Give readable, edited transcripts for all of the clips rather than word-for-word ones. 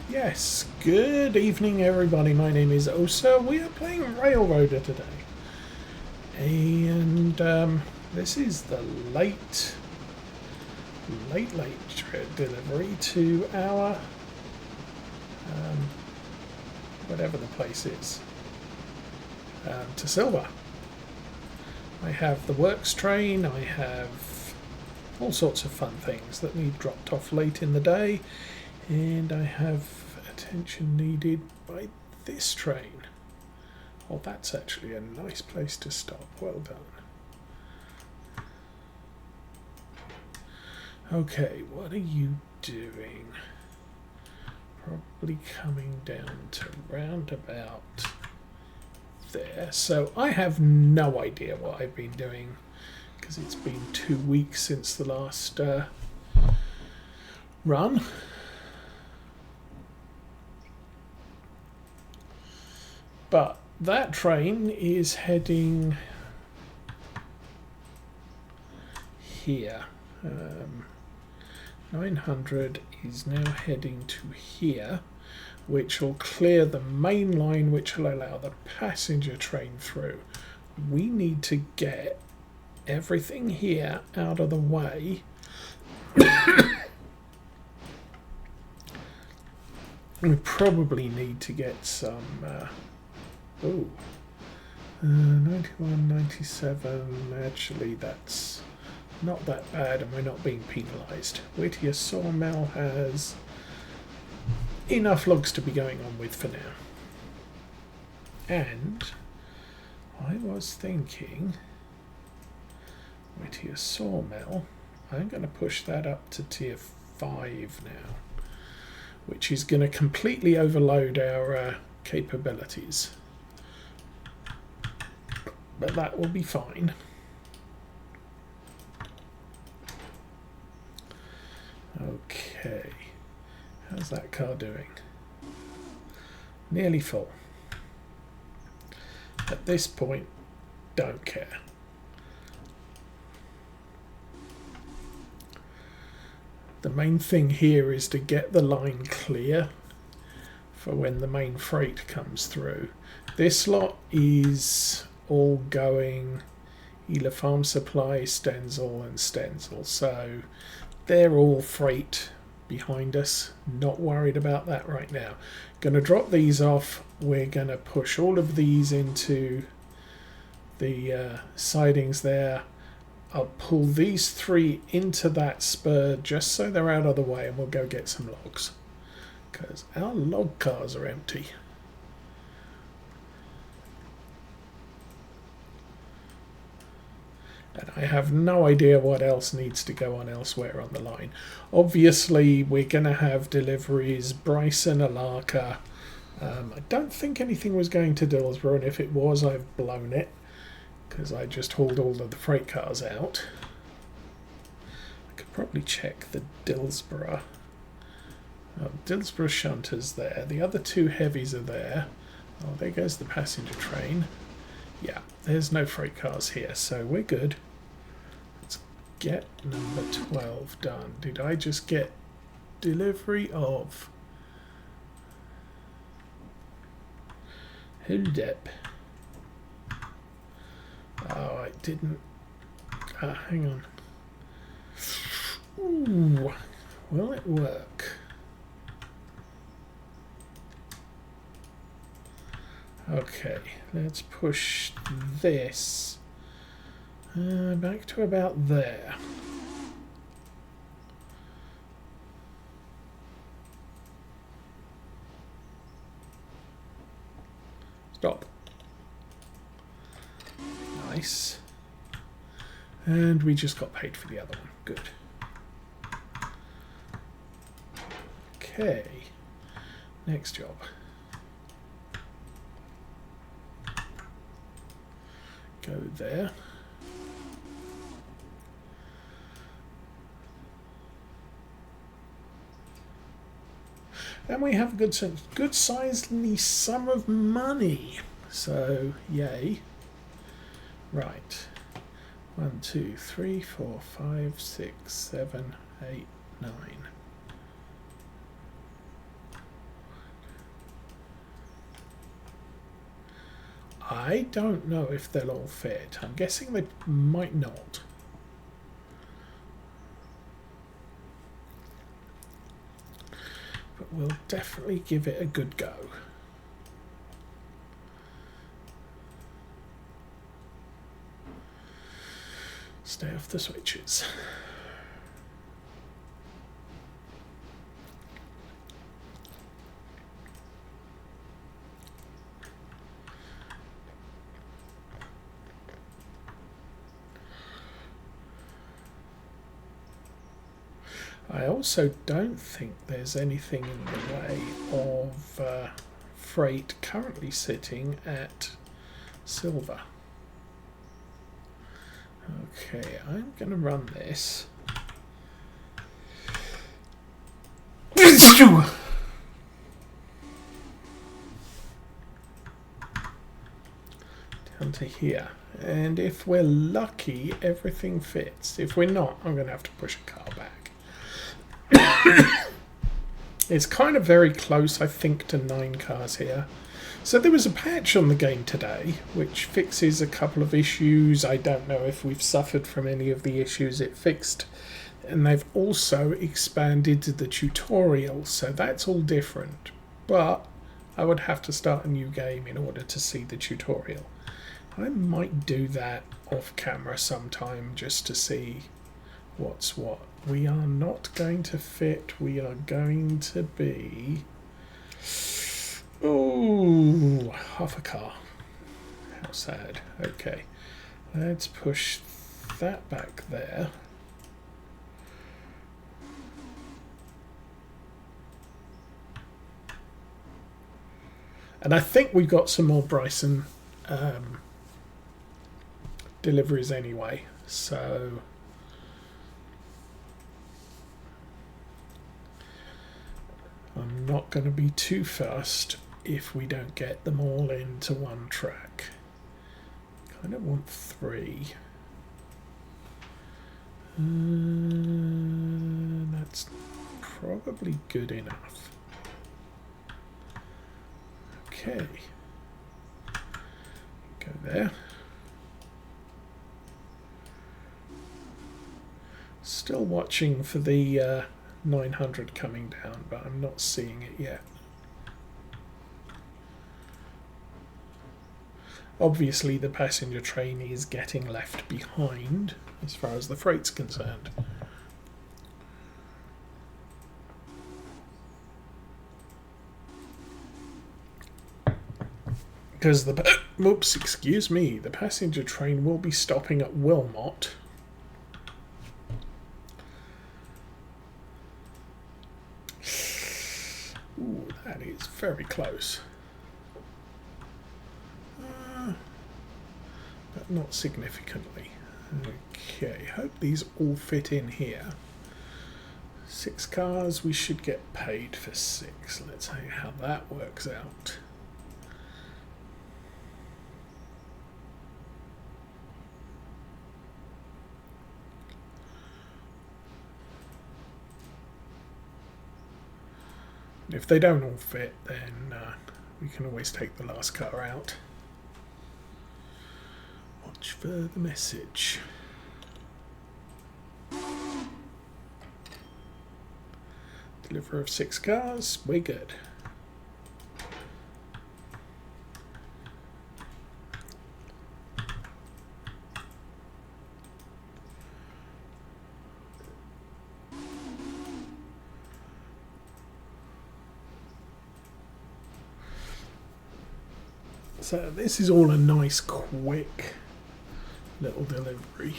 Yes, good evening everybody, my name is Osa. We are playing Railroader today. And this is the late delivery to our, whatever the place is, to Sylva. I have the works train, I have all sorts of fun things that need dropped off late in the day, and I have attention needed by this train. Oh, that's actually a nice place to stop. Well done. Okay, what are you doing? Probably coming down to round about there. So I have no idea what I've been doing because it's been 2 weeks since the last run. But that train is heading here. 900 is now heading to here, which will clear the main line, which will allow the passenger train through. We need to get everything here out of the way. We probably need to get some 91, 97, actually that's not that bad and we're not being penalised. Whittier Sawmill has enough logs to be going on with for now. And I was thinking Whittier Sawmill, I'm going to push that up to tier 5 now, which is going to completely overload our capabilities. But that will be fine. Okay, how's that car doing? Nearly full. At this point, don't care. The main thing here is to get the line clear for when the main freight comes through. This lot is all going Ela Farm Supply, Stenzel and Stenzel, so they're all freight behind us. Not worried about that right now. Gonna drop these off. We're gonna push all of these into the sidings there. I'll pull these 3 into that spur just so they're out of the way, and we'll go get some logs because our log cars are empty. And I have no idea what else needs to go on elsewhere on the line. Obviously, we're going to have deliveries, Bryson, Alaka. I don't think anything was going to Dillsborough, and if it was, I've blown it, because I just hauled all of the freight cars out. I could probably check the Dillsborough. Oh, Dillsborough Shunter's there. The other 2 heavies are there. Oh, there goes the passenger train. Yeah, there's no freight cars here, so we're good. Let's get number 12 done. Did I just get delivery of... Hold up. Oh, I didn't... hang on. Ooh, will it work? Okay, let's push this back to about there. Stop. Nice. And we just got paid for the other one. Good. Okay. Next job. Go there. And we have a good sized sum of money. So, yay. Right. 1, 2, 3, 4, 5, 6, 7, 8, 9. I don't know if they'll all fit. I'm guessing they might not. But we'll definitely give it a good go. Stay off the switches. I also don't think there's anything in the way of freight currently sitting at Sylva. Okay, I'm going to run this. Down to here. And if we're lucky, everything fits. If we're not, I'm going to have to push a car back. It's kind of very close, I think, to 9 cars here. So there was a patch on the game today which fixes a couple of issues. I don't know if we've suffered from any of the issues it fixed. And they've also expanded the tutorial, so that's all different. But I would have to start a new game in order to see the tutorial. I might do that off camera sometime just to see what's what. We are not going to fit. We are going to be... Ooh, half a car. How sad. Okay. Let's push that back there. And I think we've got some more Bryson deliveries anyway. So... I'm not going to be too fussed if we don't get them all into one track. Kind of want 3. That's probably good enough. Okay. Go there. Still watching for the 900 coming down, but I'm not seeing it yet. Obviously the passenger train is getting left behind as far as the freight's concerned. Because the excuse me, the passenger train will be stopping at Wilmot. Ooh, that is very close. But not significantly. Okay, hope these all fit in here. 6 cars, we should get paid for 6. Let's see how that works out. If they don't all fit, then we can always take the last car out. Watch for the message. Deliver of 6 cars, we're good. So this is all a nice, quick little delivery.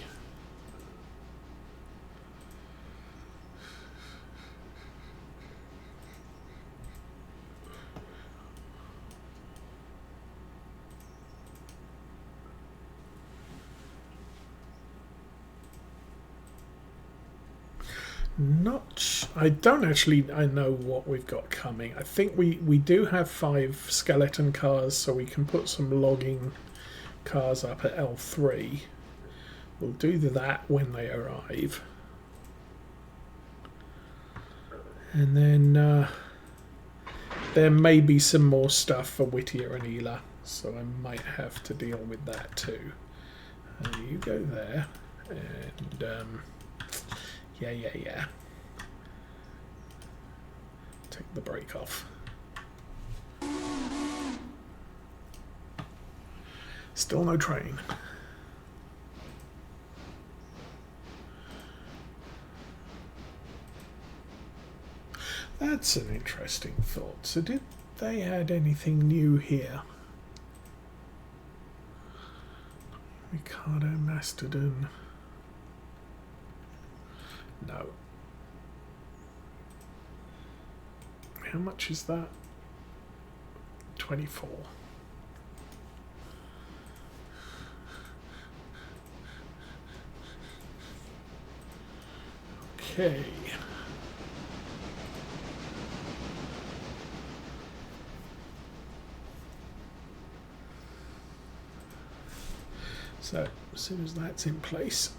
I don't actually know what we've got coming. I think we do have 5 skeleton cars, so we can put some logging cars up at L3. we'll do that when they arrive. And then there may be some more stuff for Whittier and Ela, so I might have to deal with that too. You go there, and yeah. Take the brake off. Still no train. That's an interesting thought. So did they add anything new here? Ricardo, Mastodon. No. How much is that? 24. Okay. So as soon as that's in place,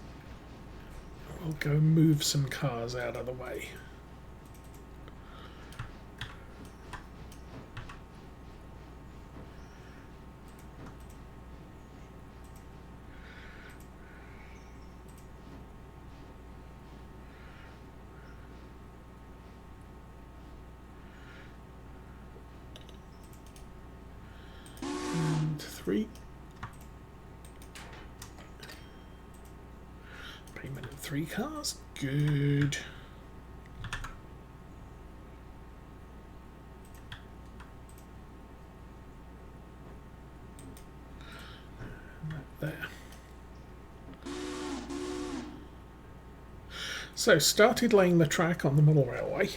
we'll go move some cars out of the way. And 3. Payment of 3 cars. Good. There. So started laying the track on the model railway.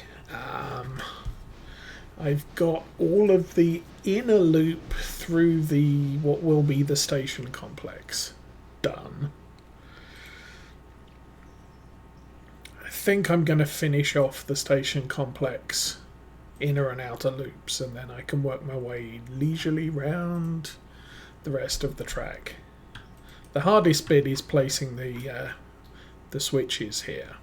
I've got all of the inner loop through the what will be the station complex done. I think I'm going to finish off the station complex inner and outer loops, and then I can work my way leisurely round the rest of the track. The hardest bit is placing the switches here,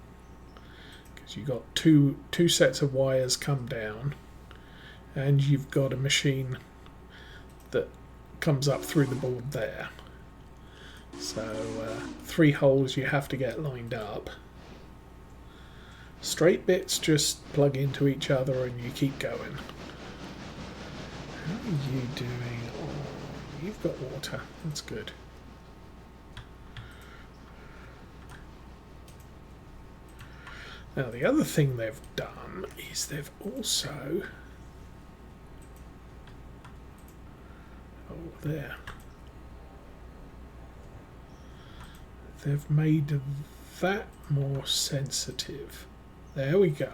because you've got two sets of wires come down, and you've got a machine that comes up through the board there. So 3 holes you have to get lined up. Straight bits just plug into each other and you keep going. How are you doing? Oh, you've got water. That's good. Now the other thing they've done is they've also... Oh, there. They've made that more sensitive. There we go.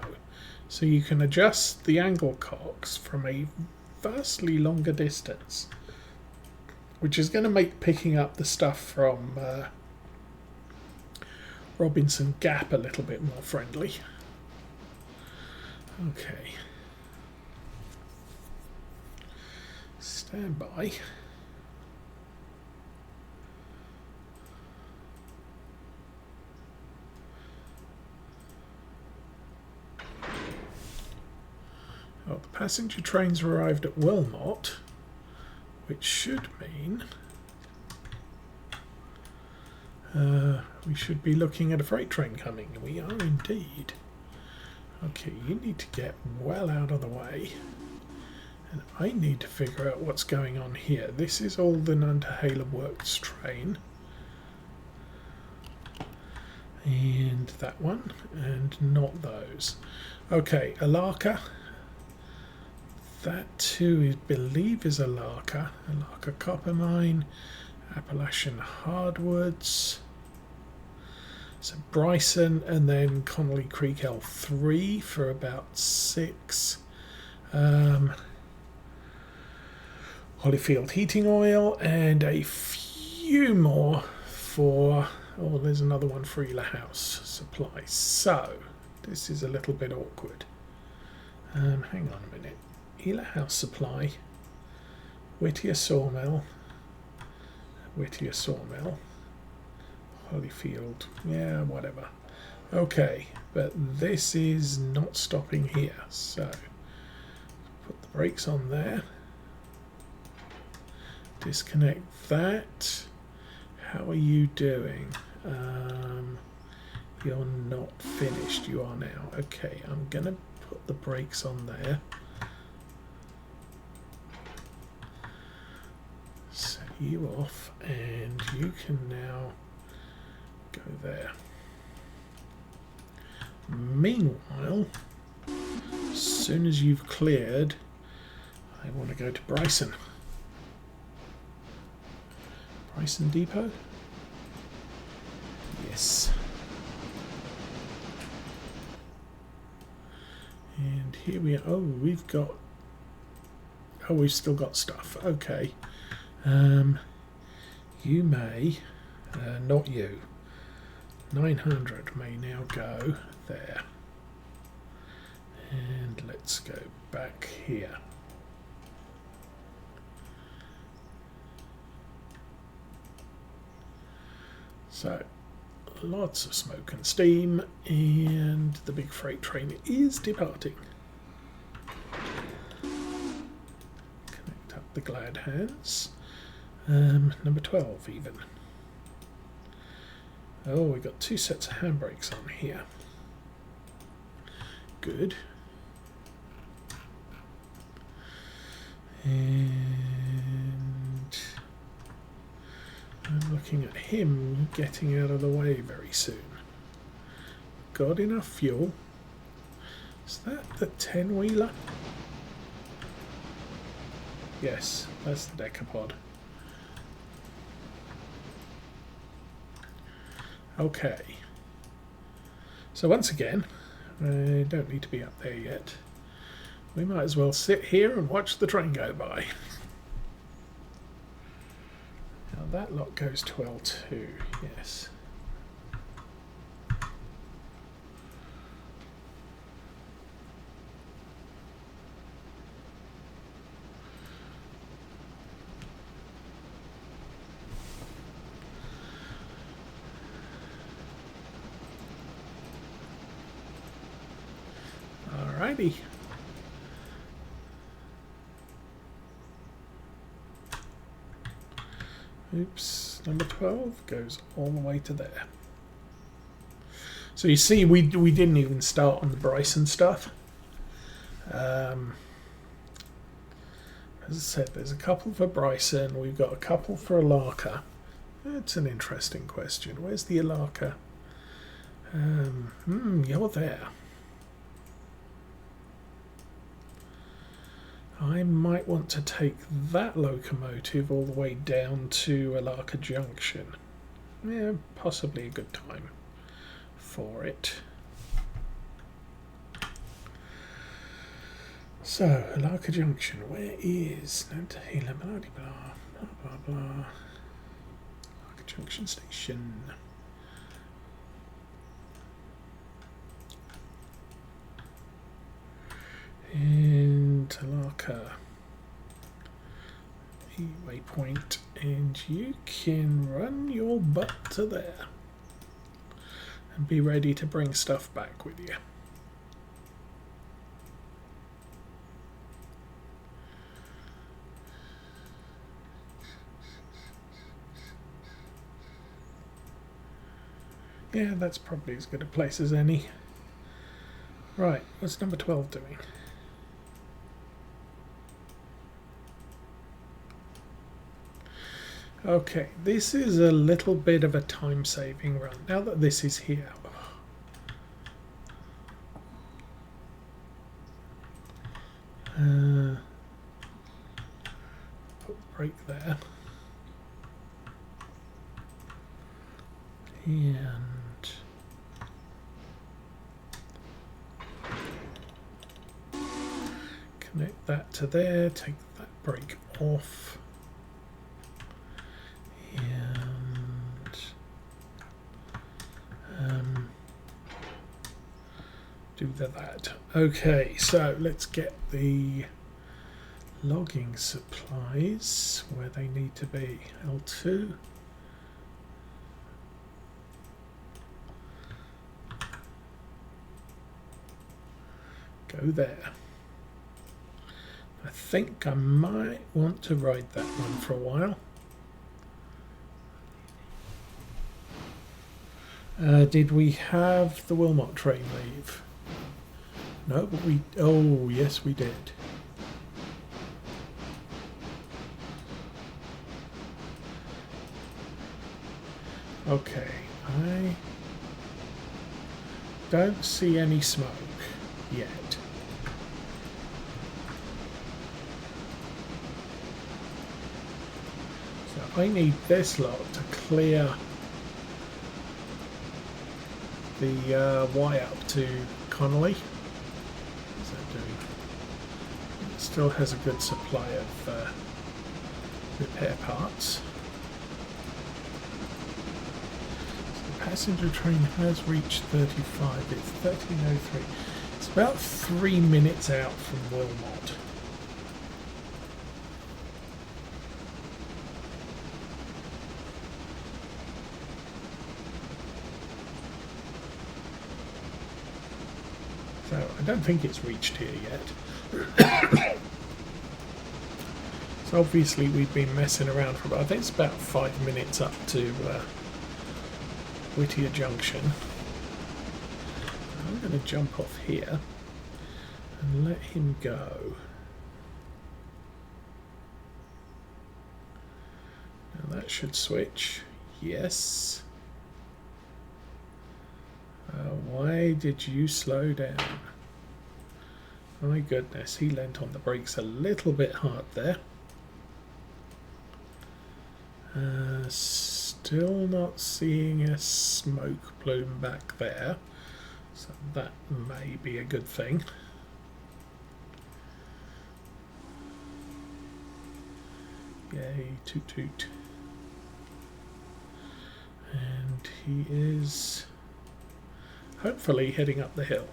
So you can adjust the angle cocks from a vastly longer distance, which is going to make picking up the stuff from Robinson Gap a little bit more friendly. Okay. Stand by. Oh, the passenger trains arrived at Wilmot, which should mean we should be looking at a freight train coming. We are indeed. Okay, you need to get well out of the way. And I need to figure out what's going on here. This is all the Nantahala Works train. And that one, and not those. Okay, Alaka. That too, I believe, is Alaka. Alaka Copper Mine, Appalachian Hardwoods. So Bryson, and then Connolly Creek L3 for about 6. Holyfield Heating Oil, and a few more for... Oh, there's another one for Ela House Supply. So, this is a little bit awkward. Hang on a minute. Ela House Supply, Whittier Sawmill, Holyfield, yeah, whatever. Okay, but this is not stopping here, so put the brakes on there. Disconnect that. How are you doing? You're not finished. You are now. Okay, I'm gonna put the brakes on there. Set you off, and you can now go there. Meanwhile, as soon as you've cleared, I want to go to Bryson. Bryson Depot? Yes. And here we are. Oh, we've got... Oh, we've still got stuff. Okay. You may... not you. 900 may now go there. And let's go back here. So, lots of smoke and steam, and the big freight train is departing. Connect up the glad hands. Number 12 even. Oh, we've got 2 sets of handbrakes on here. Good. And I'm looking at him getting out of the way very soon. Got enough fuel. Is that the 10-wheeler? Yes, that's the decapod. Okay. So once again, I don't need to be up there yet. We might as well sit here and watch the train go by. Now that lot goes to L2, yes. Alrighty. Oops, number 12 goes all the way to there. So you see, we didn't even start on the Bryson stuff. As I said, there's a couple for Bryson. We've got a couple for Alaka. That's an interesting question. Where's the Alaka? You're there. I might want to take that locomotive all the way down to Alaka Junction. Yeah, possibly a good time for it. So, Alaka Junction, where is Nantahala, blah, blah, blah, blah. Alaka Junction Station. And Alaka waypoint, and you can run your butt to there and be ready to bring stuff back with you. Yeah, that's probably as good a place as any. Right, what's number 12 doing? Okay, this is a little bit of a time-saving run. Now that this is here. Put the brake there. And connect that to there, take that brake off. Do that. Okay, so let's get the logging supplies where they need to be. L2. go there. I think I might want to ride that one for a while. Did we have the Wilmot train leave? No, but we... Oh, yes, we did. Okay, I don't see any smoke yet. So I need this lot to clear the Y up to Connolly. What's that doing? It still has a good supply of repair parts. Passenger train has reached 35. It's 13:03. It's about 3 minutes out from Wilmot. So I don't think it's reached here yet. So obviously we've been messing around for about, I think it's about 5 minutes up to Whittier Junction. I'm going to jump off here and let him go. Now that should switch. Yes. Why did you slow down? My goodness, he leant on the brakes a little bit hard there. Still not seeing a smoke plume back there, so that may be a good thing. Yay, toot toot. And he is hopefully heading up the hill,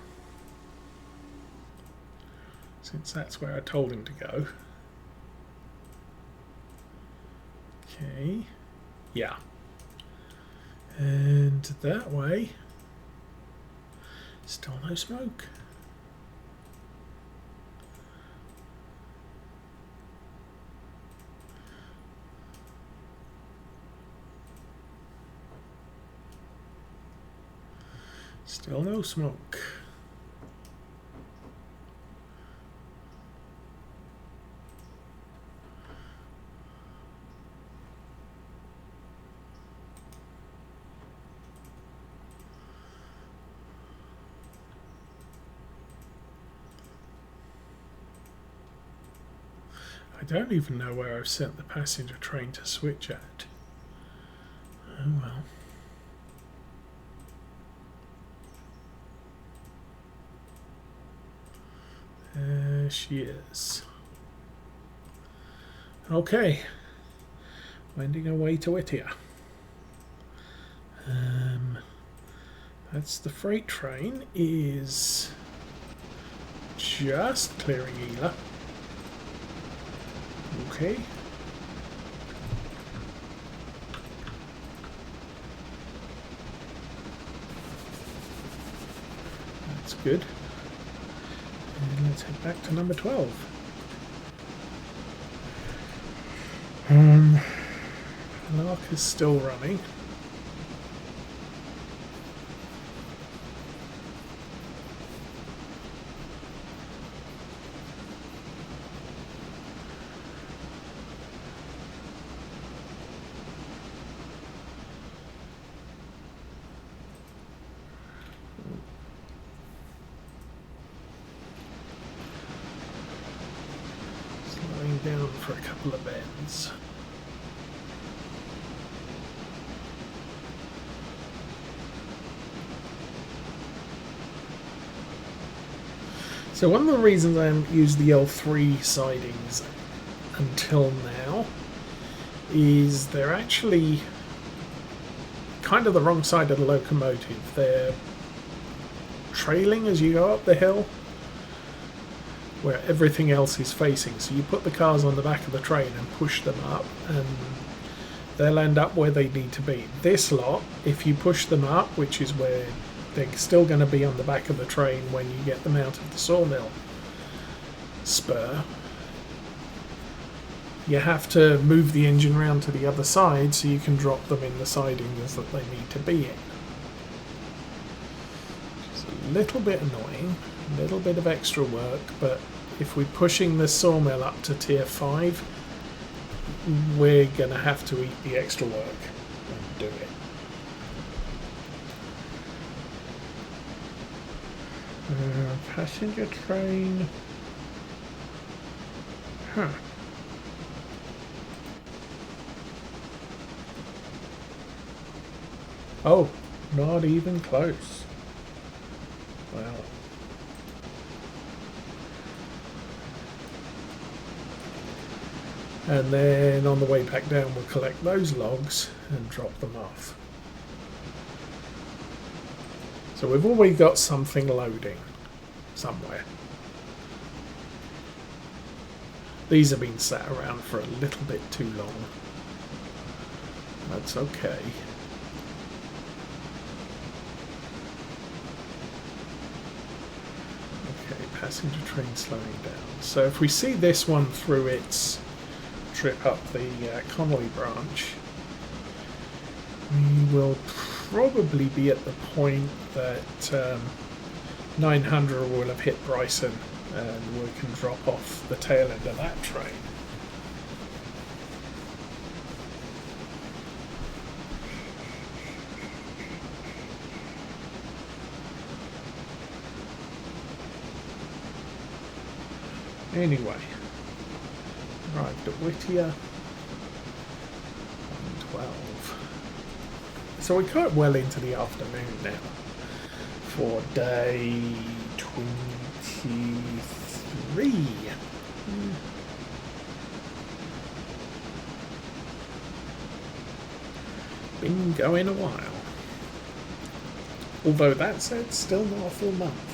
since that's where I told him to go. Okay, yeah. And that way, still no smoke. Still no smoke. I don't even know where I've sent the passenger train to switch at. Oh well. There she is. Okay. Wending our way to Whittier. That's the freight train is just clearing Ela. Okay. That's good. And let's head back to number 12. Lark is still running. Down for a couple of bends. So one of the reasons I haven't used the L3 sidings until now is they're actually kind of the wrong side of the locomotive. They're trailing as you go up the hill, where everything else is facing. So you put the cars on the back of the train and push them up, and they'll end up where they need to be. This lot, if you push them up, which is where they're still going to be on the back of the train when you get them out of the sawmill spur. You have to move the engine round to the other side so you can drop them in the sidings that they need to be in. It's a little bit annoying, a little bit of extra work, but if we're pushing the sawmill up to tier 5, we're going to have to eat the extra work and do it. Passenger train. Huh. Oh, not even close. Wow. And then on the way back down we'll collect those logs and drop them off. So we've always got something loading somewhere. These have been sat around for a little bit too long. That's okay. Okay, passenger train slowing down. So if we see this one through its trip up the Connolly branch, we will probably be at the point that 900 will have hit Bryson and we can drop off the tail end of that train. Anyway, arrived at Whittier. 12. So we're quite well into the afternoon now for day 23. Been going a while. Although that said, still not a full month.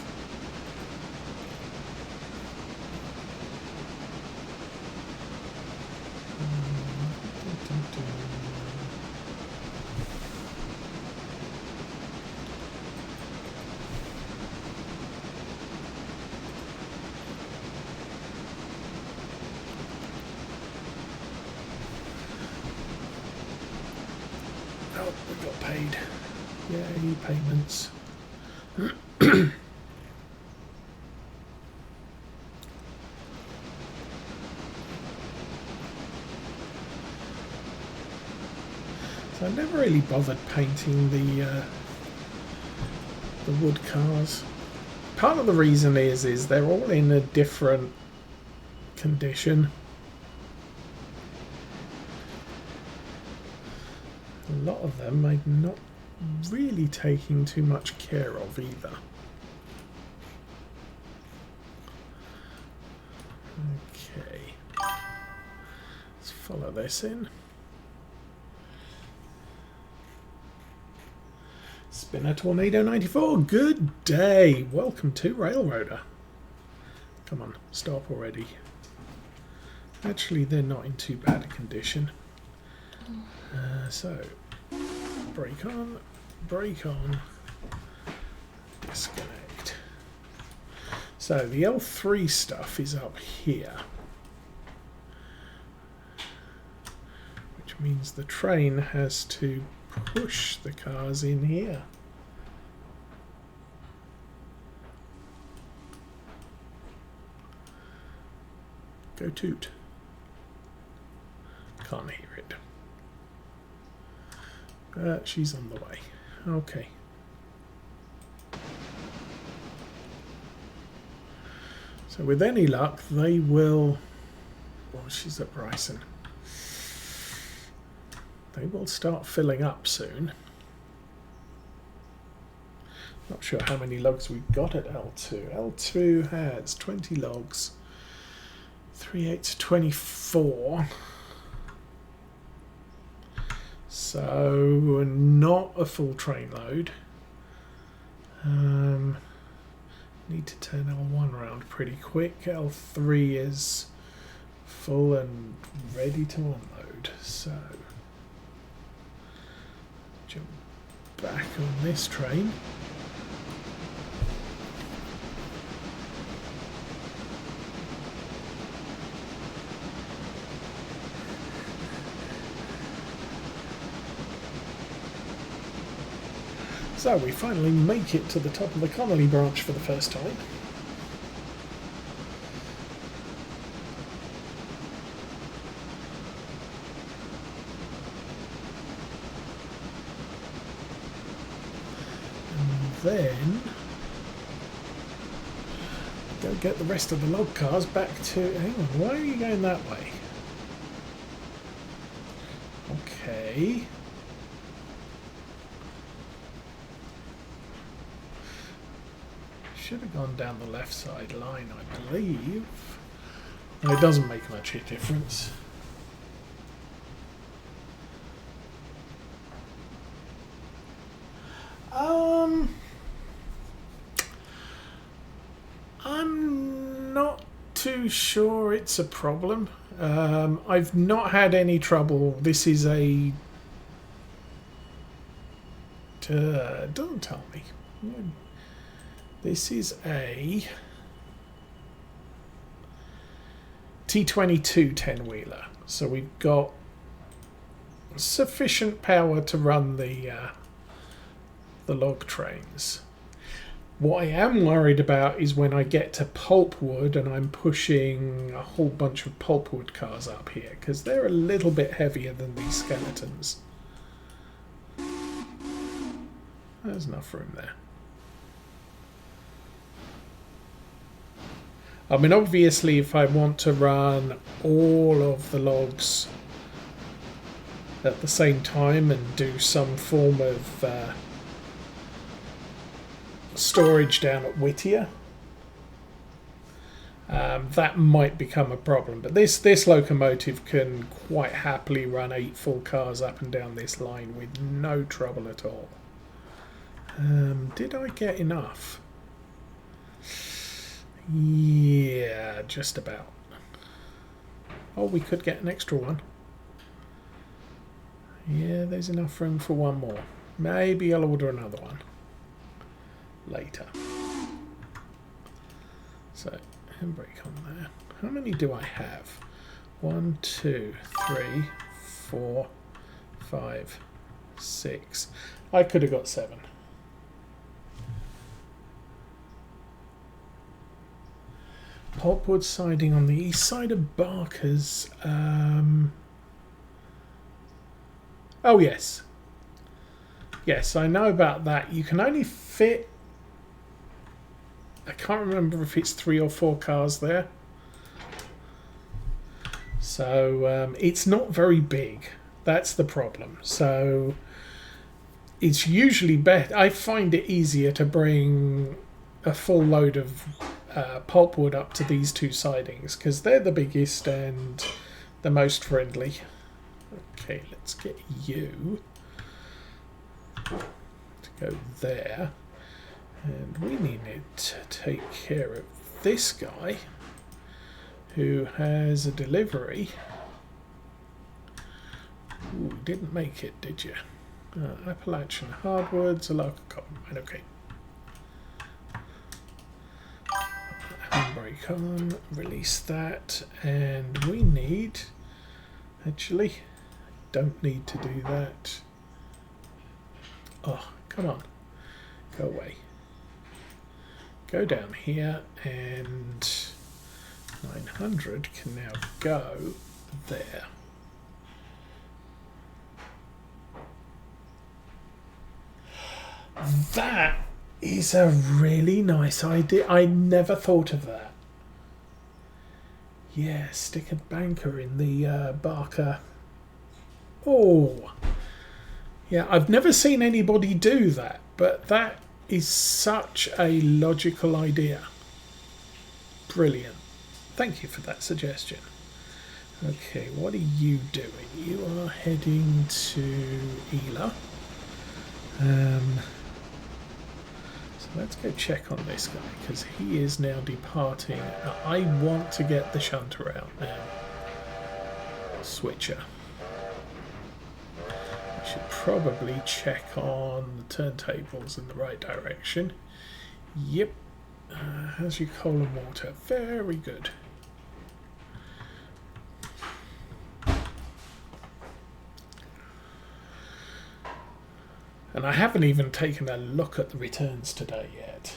Oh, we got paid. Yay, payments. So I never really bothered painting the wood cars. Part of the reason is they're all in a different condition. A lot of them I'm not really taking too much care of either. Okay, let's follow this in. Spinner Tornado 94, good day. Welcome to Railroader. Come on, stop already. Actually, they're not in too bad a condition. So, brake on, disconnect. So the L3 stuff is up here, which means the train has to push the cars in here. Go toot. Can't hear it. She's on the way. Okay. So with any luck, they will... Well, she's at Bryson. They will start filling up soon. Not sure how many logs we've got at L2. L2 has 20 logs. 3/8 24. So not a full train load. Need to turn L1 around pretty quick. L3 is full and ready to unload. So jump back on this train. So we finally make it to the top of the Connolly branch for the first time. And then go get the rest of the log cars back to... Hang on, why are you going that way? Okay. Should have gone down the left side line, I believe. Well, it doesn't make much of a difference. I'm not too sure it's a problem. I've not had any trouble. This is a... don't tell me. This is a T22 10-wheeler. So we've got sufficient power to run the log trains. What I am worried about is when I get to pulpwood and I'm pushing a whole bunch of pulpwood cars up here, because they're a little bit heavier than these skeletons. There's enough room there. I mean, obviously, if I want to run all of the logs at the same time and do some form of storage down at Whittier, that might become a problem. But this locomotive can quite happily run 8 full cars up and down this line with no trouble at all. Did I get enough? Yeah, just about. Oh, we could get an extra one. Yeah, there's enough room for one more. Maybe I'll order another one later. So, handbrake on there. How many do I have? 1, 2, 3, 4, 5, 6. I could have got 7. Pulpwood siding on the east side of Barker's. Oh, yes. Yes, I know about that. You can only fit... I can't remember if it's 3 or 4 cars there. So, it's not very big. That's the problem. So, it's usually better. I find it easier to bring a full load of pulpwood up to these 2 sidings, because they're the biggest and the most friendly. Okay, let's get you to go there, and we need to take care of this guy who has a delivery. Ooh, didn't make it, did you? Appalachian hardwoods, a local cotton mine. Okay. Handbrake on, release that, and we need... Actually, don't need to do that. Oh, come on. Go away. Go down here, and 900 can now go there. That is a really nice idea. I never thought of that. Yeah, stick a banker in the Barker. Oh, yeah, I've never seen anybody do that, but that is such a logical idea. Brilliant. Thank you for that suggestion. Okay, what are you doing? You are heading to Ela. So let's go check on this guy, because he is now departing. I want to get the shunter out now. Switcher. I should probably check on the turntables in the right direction. Yep. How's your coal and water? Very good. And I haven't even taken a look at the returns today yet.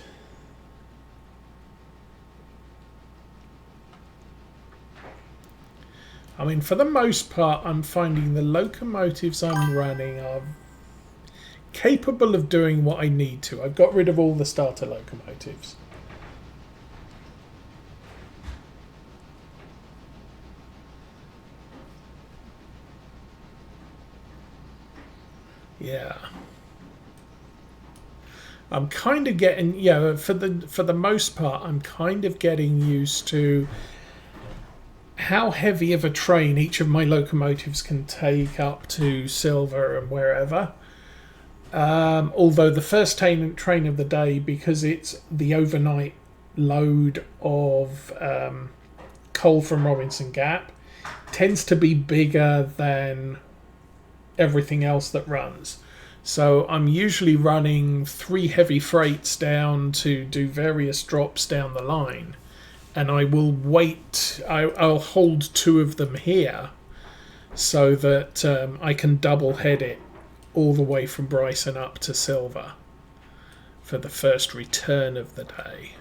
I mean, for the most part, I'm finding the locomotives I'm running are capable of doing what I need to. I've got rid of all the starter locomotives. Yeah. I'm kind of getting, for the most part, I'm kind of getting used to how heavy of a train each of my locomotives can take up to Sylva and wherever. Although the first train of the day, because it's the overnight load of coal from Robinson Gap, tends to be bigger than everything else that runs. So I'm usually running 3 heavy freights down to do various drops down the line. And I will wait, I'll hold 2 of them here so that I can double head it all the way from Bryson up to Sylva for the first return of the day.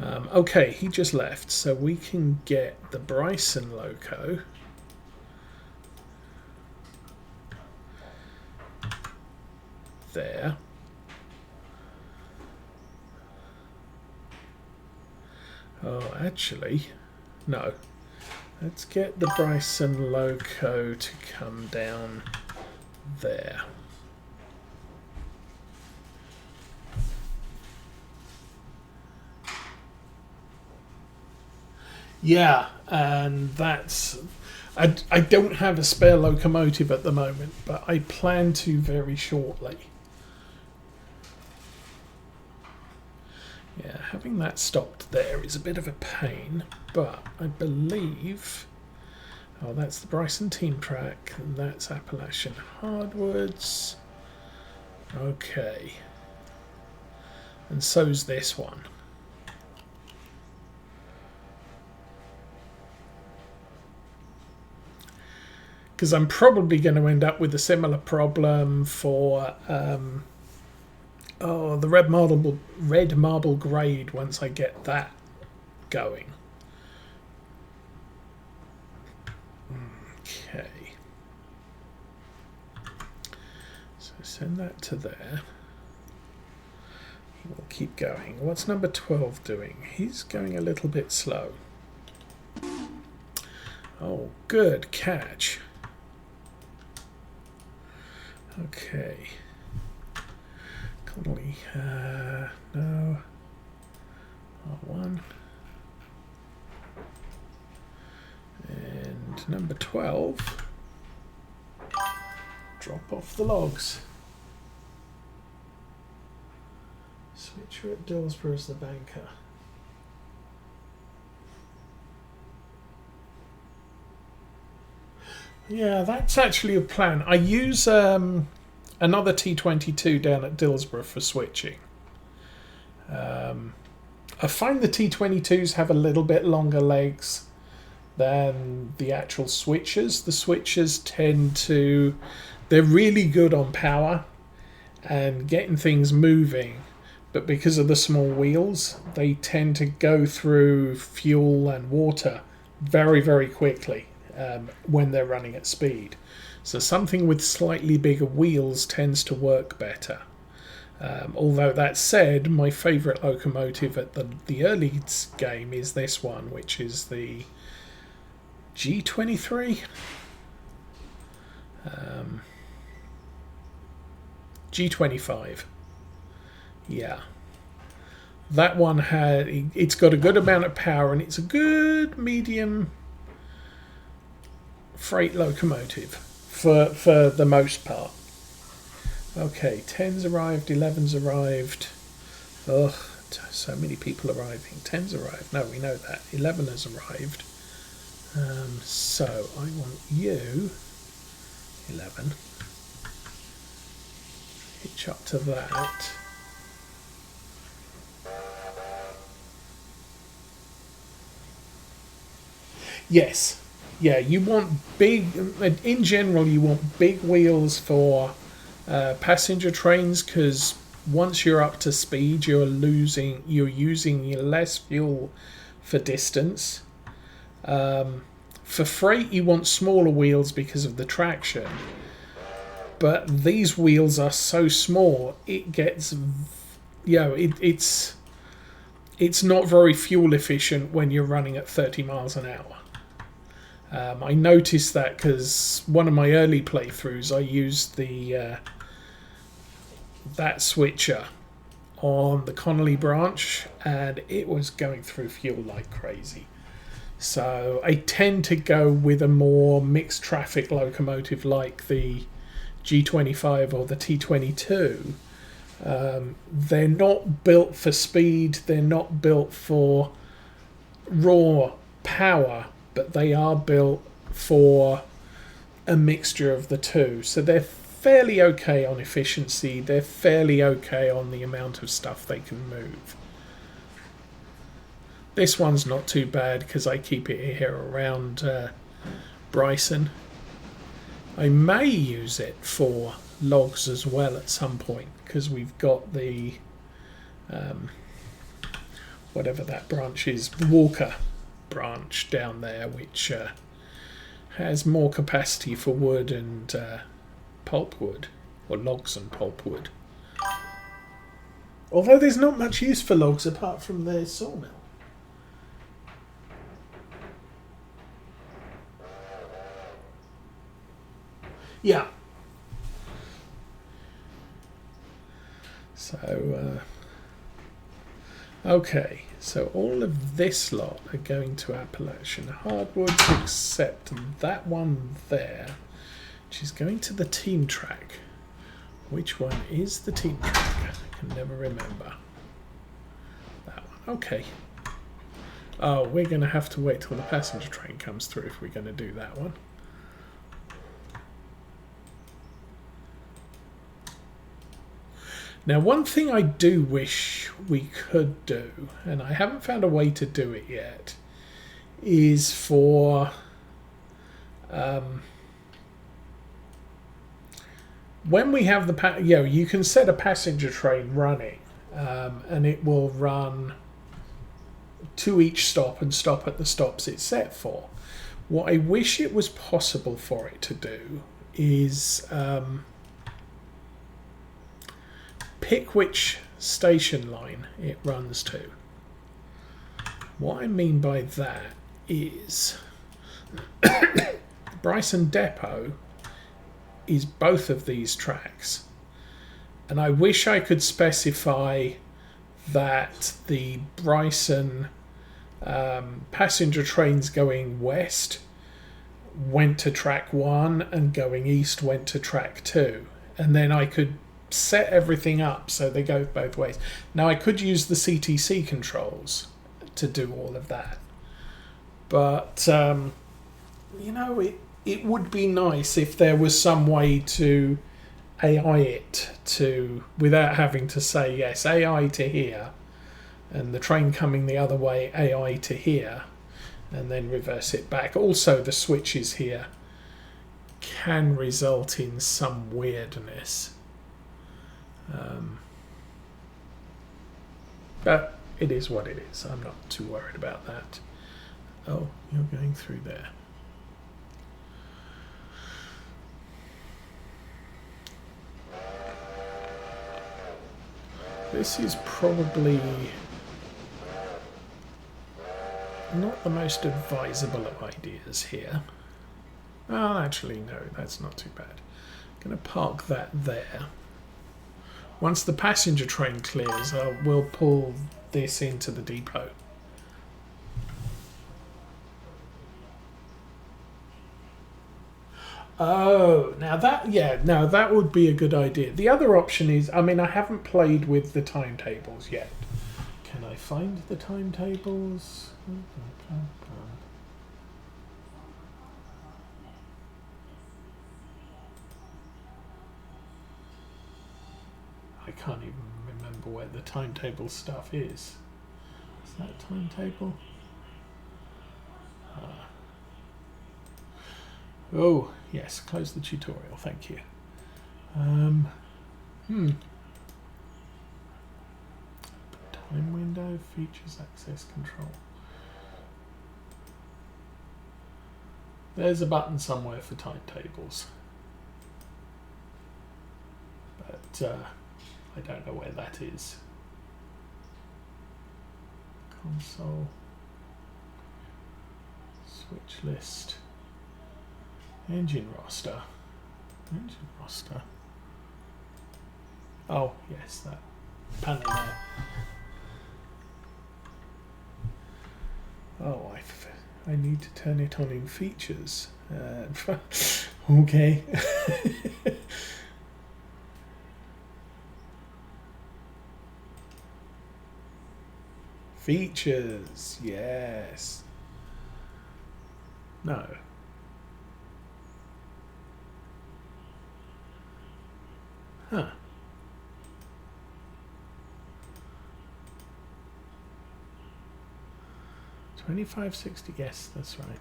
Okay, he just left, so we can get the Bryson loco. There. Oh, actually, no. Let's get the Bryson loco to come down there. Yeah, and that's... I don't have a spare locomotive at the moment, but I plan to very shortly. Yeah, having that stopped there is a bit of a pain, but I believe... Oh, that's the Bryson team track, and that's Appalachian Hardwoods. Okay. And so's this one. Because I'm probably going to end up with a similar problem for... the red marble grade once I get that going. Okay. So send that to there. We'll keep going. What's number 12 doing? He's going a little bit slow. Oh, good catch. Okay. Connolly, no. R1. And number 12. Drop off the logs. Switcher at Dillsborough as the banker. Yeah, that's actually a plan. I use another T22 down at Dillsborough for switching. I find the T22s have a little bit longer legs than the actual switchers. The switchers tend to... They're really good on power and getting things moving, but because of the small wheels, they tend to go through fuel and water very, very quickly when they're running at speed. So something with slightly bigger wheels tends to work better. Although that said, my favourite locomotive at the early game is this one, which is the G23. G25. Yeah. That one it's got a good amount of power and it's a good medium freight locomotive for the most part. Okay, 10's arrived, 11's arrived. Ugh, so many people arriving. 10's arrived. No, we know that. 11 has arrived. So I want you, 11. Hitch up to that. Yes. Yeah, you want big... In general, you want big wheels for passenger trains, because once you're up to speed, you're using less fuel for distance. For freight, you want smaller wheels because of the traction, but these wheels are so small, it gets, it's not very fuel efficient when you're running at 30 miles an hour. I noticed that because one of my early playthroughs, I used that switcher on the Connolly branch, and it was going through fuel like crazy. So I tend to go with a more mixed traffic locomotive like the G25 or the T22. They're not built for speed, they're not built for raw power, but they are built for a mixture of the two. So they're fairly okay on efficiency, they're fairly okay on the amount of stuff they can move. This one's not too bad because I keep it here around Bryson. I may use it for logs as well at some point, because we've got the whatever that branch is, the Walker branch down there, which has more capacity for wood and pulpwood, or logs and pulpwood. Although there's not much use for logs apart from the sawmill. Yeah. So, okay. So all of this lot are going to Appalachian hardwoods, except that one there, which is going to the team track. Which one is the team track? I can never remember. That one. Okay. Oh, we're going to have to wait till the passenger train comes through if we're going to do that one. Now, one thing I do wish we could do, and I haven't found a way to do it yet, is for when we have the you can set a passenger train running, and it will run to each stop and stop at the stops it's set for. What I wish it was possible for it to do is pick which station line it runs to. What I mean by that is Bryson Depot is both of these tracks, and I wish I could specify that the Bryson passenger trains going west went to track 1 and going east went to track 2, and then I could set everything up so they go both ways. Now I could use the CTC controls to do all of that, but it would be nice if there was some way to AI it to, without having to say yes, AI to here, and the train coming the other way, AI to here, and then reverse it back. Also, the switches here can result in some weirdness. But it is what it is. I'm not too worried about that. Oh, you're going through there. This is probably not the most advisable of ideas here. Oh, actually, no, that's not too bad. I'm going to park that there. Once the passenger train clears, we'll pull this into the depot. Oh, now that would be a good idea. The other option is, I mean, I haven't played with the timetables yet. Can I find the timetables? I can't even remember where the timetable stuff is. Is that a timetable? Oh, yes, close the tutorial, thank you. Time window, features, access control. There's a button somewhere for timetables, but I don't know where that is. Console, switch list, engine roster. Engine roster. Oh yes, that panel there. Oh, I need to turn it on in features. Okay. Features, yes. No. Huh. $25.60, yes, that's right.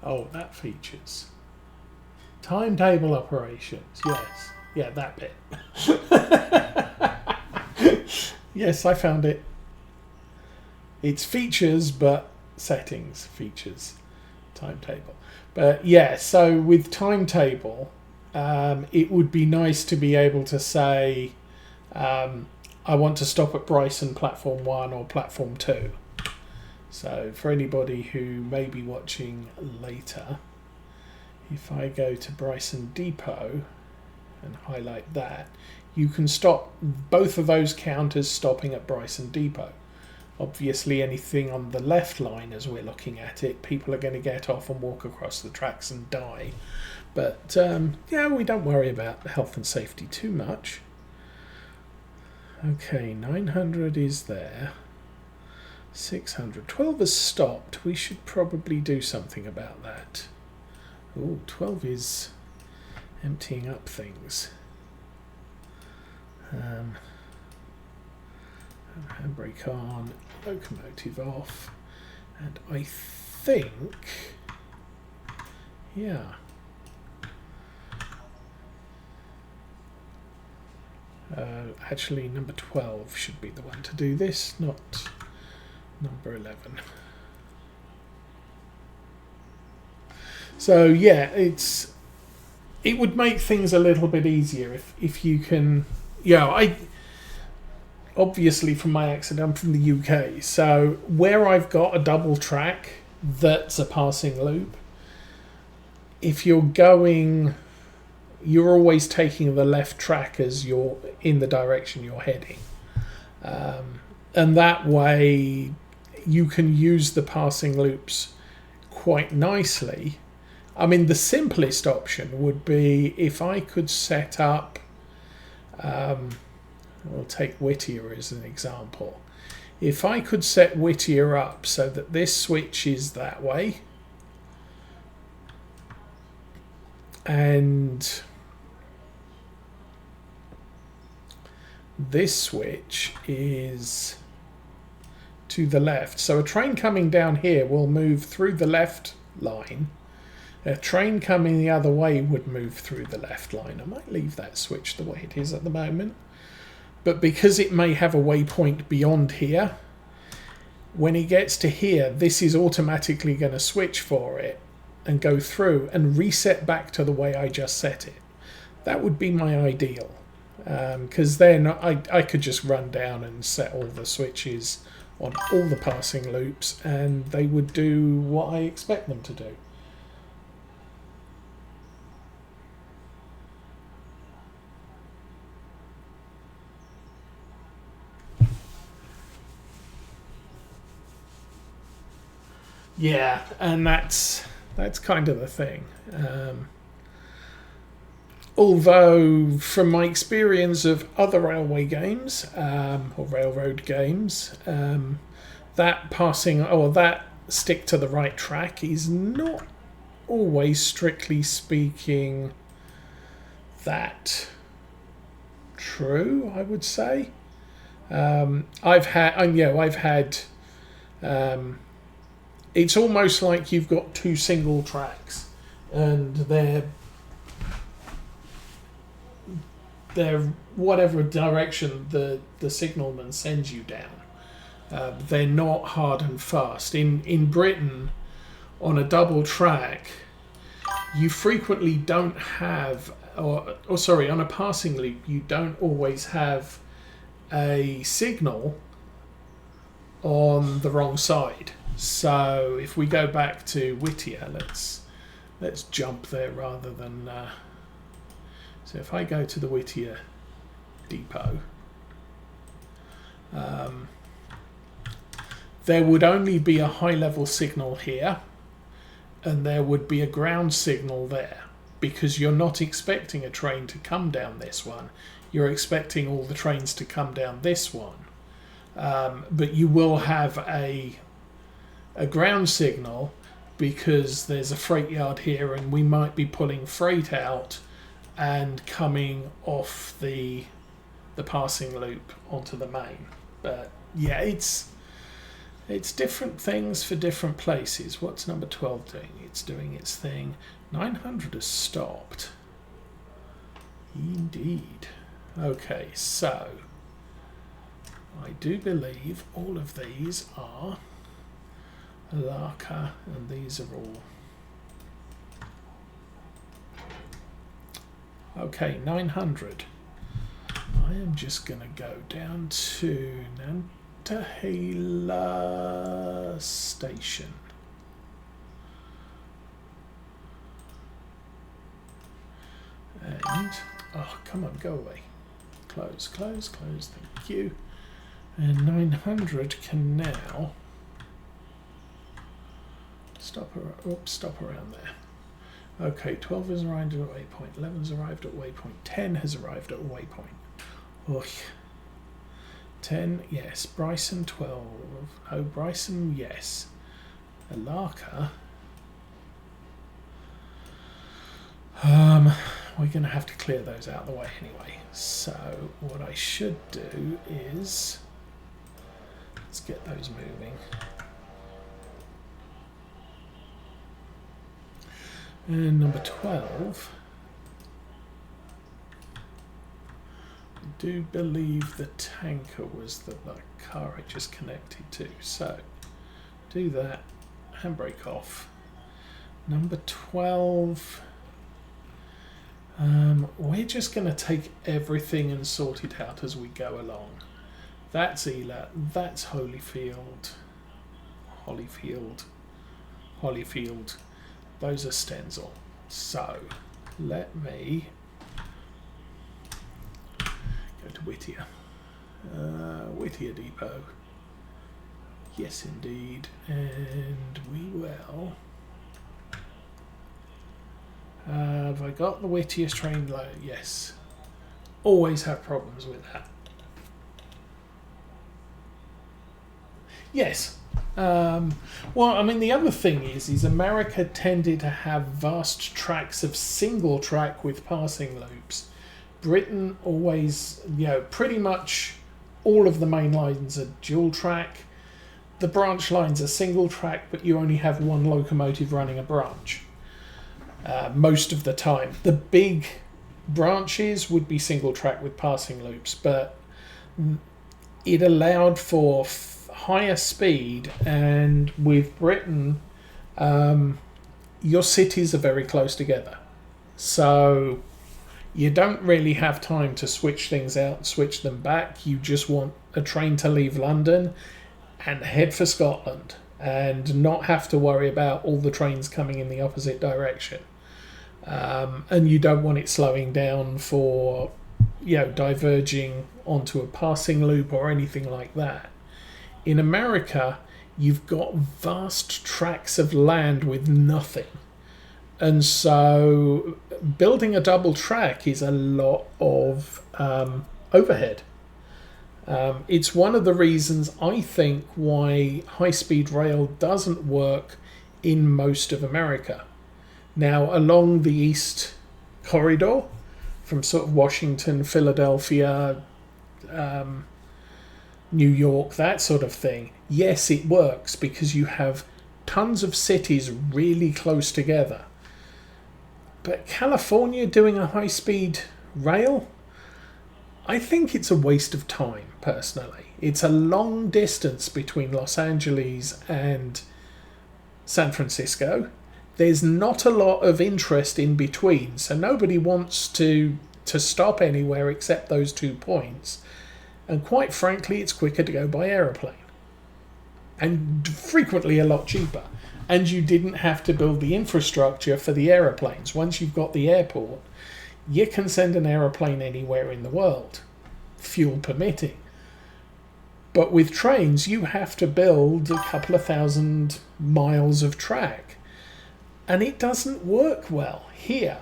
Oh, that features. Timetable operations, yes. Yeah, that bit. Yes, I found it. It's features, but settings, features, timetable. But yeah, so with timetable, it would be nice to be able to say, I want to stop at Bryson Platform 1 or Platform 2. So for anybody who may be watching later, if I go to Bryson Depot and highlight that, you can stop both of those counters stopping at Bryson Depot. Obviously anything on the left line as we're looking at it, people are going to get off and walk across the tracks and die. But yeah, we don't worry about health and safety too much. Okay, 900 is there. 600. 12 has stopped. We should probably do something about that. Oh, 12 is emptying up things. Handbrake on, locomotive off, and I think, yeah. Actually, number 12 should be the one to do this, not number 11. So yeah, it would make things a little bit easier if you can. Yeah, obviously from my accent, I'm from the UK, so where I've got a double track that's a passing loop, if you're going, you're always taking the left track as you're in the direction you're heading. And that way you can use the passing loops quite nicely. I mean, the simplest option would be if I could set up, we'll take Whittier as an example. If I could set Whittier up so that this switch is that way, and this switch is to the left. So a train coming down here will move through the left line. A train coming the other way would move through the left line. I might leave that switch the way it is at the moment. But because it may have a waypoint beyond here, when it gets to here, this is automatically going to switch for it and go through and reset back to the way I just set it. That would be my ideal. Because then I could just run down and set all the switches on all the passing loops and they would do what I expect them to do. Yeah, and that's kind of the thing. Although, from my experience of other railway games or railroad games, that passing or that stick to the right track is not always, strictly speaking, that true. I would say I've had. It's almost like you've got two single tracks, and they're they're whatever direction the signalman sends you down. They're not hard and fast. In Britain, on a double track, you frequently don't have, or sorry, on a passing loop, you don't always have a signal on the wrong side. So if we go back to Whittier, let's jump there rather than. So if I go to the Whittier depot, there would only be a high-level signal here, and there would be a ground signal there, because you're not expecting a train to come down this one. You're expecting all the trains to come down this one. But you will have a ground signal because there's a freight yard here, and we might be pulling freight out and coming off the passing loop onto the main. But yeah, it's different things for different places. What's number 12 doing? It's doing its thing. 900 has stopped. Indeed. Okay, so I do believe all of these are Laka, and these are all. Okay, 900. I am just going to go down to Nantahala station. And, oh, come on, go away. Close, close, close, thank you. And 900 can now stop around there. Okay, 12 has arrived at waypoint, 11 has arrived at waypoint, 10 has arrived at waypoint. Oh, 10, yes. Bryson, 12. Oh, Bryson, yes. Alaka. We're going to have to clear those out of the way anyway. So what I should do is, let's get those moving. And number 12, I do believe the tanker was the car I just connected to. So do that, handbrake off. Number 12, we're just going to take everything and sort it out as we go along. That's Ela, that's Holyfield. Those are Stenzel. So let me go to Whittier. Whittier depot. Yes, indeed. And we will. Have I got the Whittier train load? Yes. Always have problems with that. Yes. Well, I mean, the other thing is America tended to have vast tracks of single track with passing loops. Britain always, pretty much all of the main lines are dual track. The branch lines are single track, but you only have one locomotive running a branch most of the time. The big branches would be single track with passing loops, but it allowed for higher speed, and with Britain, your cities are very close together, so you don't really have time to switch things out and switch them back. You just want a train to leave London and head for Scotland and not have to worry about all the trains coming in the opposite direction, and you don't want it slowing down for diverging onto a passing loop or anything like that. In America, you've got vast tracts of land with nothing. And so building a double track is a lot of overhead. It's one of the reasons I think why high-speed rail doesn't work in most of America. Now, along the East Corridor, from sort of Washington, Philadelphia, New York, that sort of thing, yes, it works because you have tons of cities really close together. But California doing a high-speed rail, I think it's a waste of time, personally. It's a long distance between Los Angeles and San Francisco. There's not a lot of interest in between, so nobody wants to stop anywhere except those 2 points. And quite frankly, it's quicker to go by aeroplane. And frequently a lot cheaper. And you didn't have to build the infrastructure for the aeroplanes. Once you've got the airport, you can send an aeroplane anywhere in the world, fuel permitting. But with trains, you have to build a couple of 1,000 miles of track. And it doesn't work well here.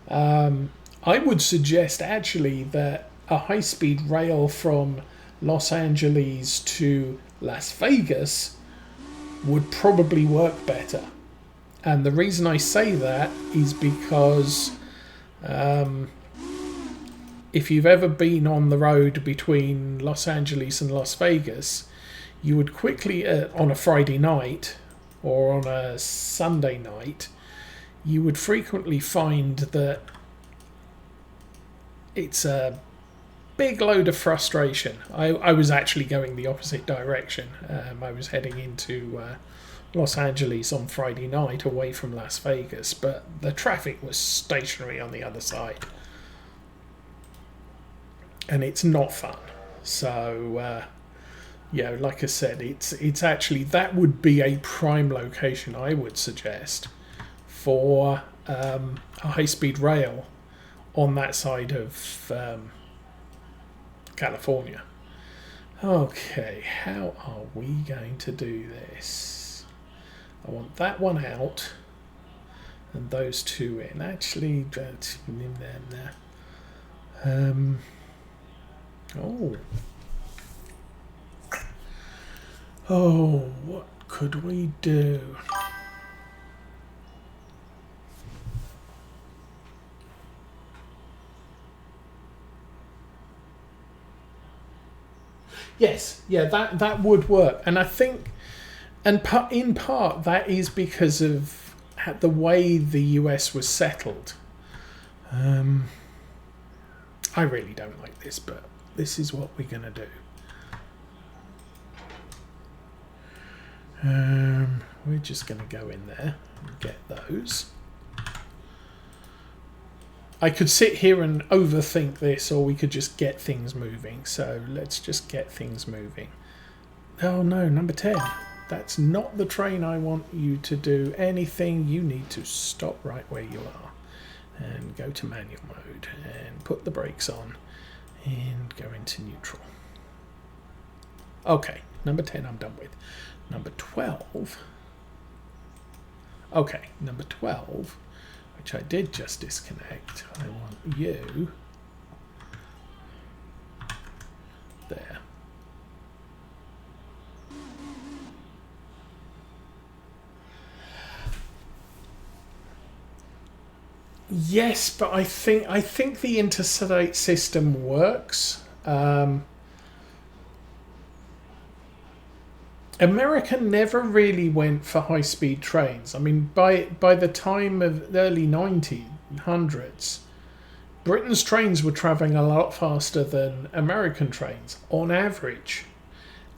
I would suggest actually that a high-speed rail from Los Angeles to Las Vegas would probably work better. And the reason I say that is because if you've ever been on the road between Los Angeles and Las Vegas, you would quickly, on a Friday night or on a Sunday night, you would frequently find that it's a big load of frustration. I was actually going the opposite direction. I was heading into Los Angeles on Friday night away from Las Vegas, but the traffic was stationary on the other side. And it's not fun. So, like I said, it's actually, that would be a prime location, I would suggest, for a high-speed rail on that side of California. Okay, how are we going to do this? I want that one out and those 2 in. Actually, what could we do? Yes, yeah, that would work. And I think, and in part, that is because of the way the US was settled. I really don't like this, but this is what we're going to do. We're just going to go in there and get those. I could sit here and overthink this, or we could just get things moving. So let's just get things moving. Oh no, number 10. That's not the train I want you to do anything. You need to stop right where you are and go to manual mode and put the brakes on and go into neutral. Okay, number 10 I'm done with. Number 12. Okay, number 12, which I did just disconnect. I want you there. Yes, but I think the interstate system works. America never really went for high-speed trains. I mean, by the time of the early 1900s, Britain's trains were travelling a lot faster than American trains, on average.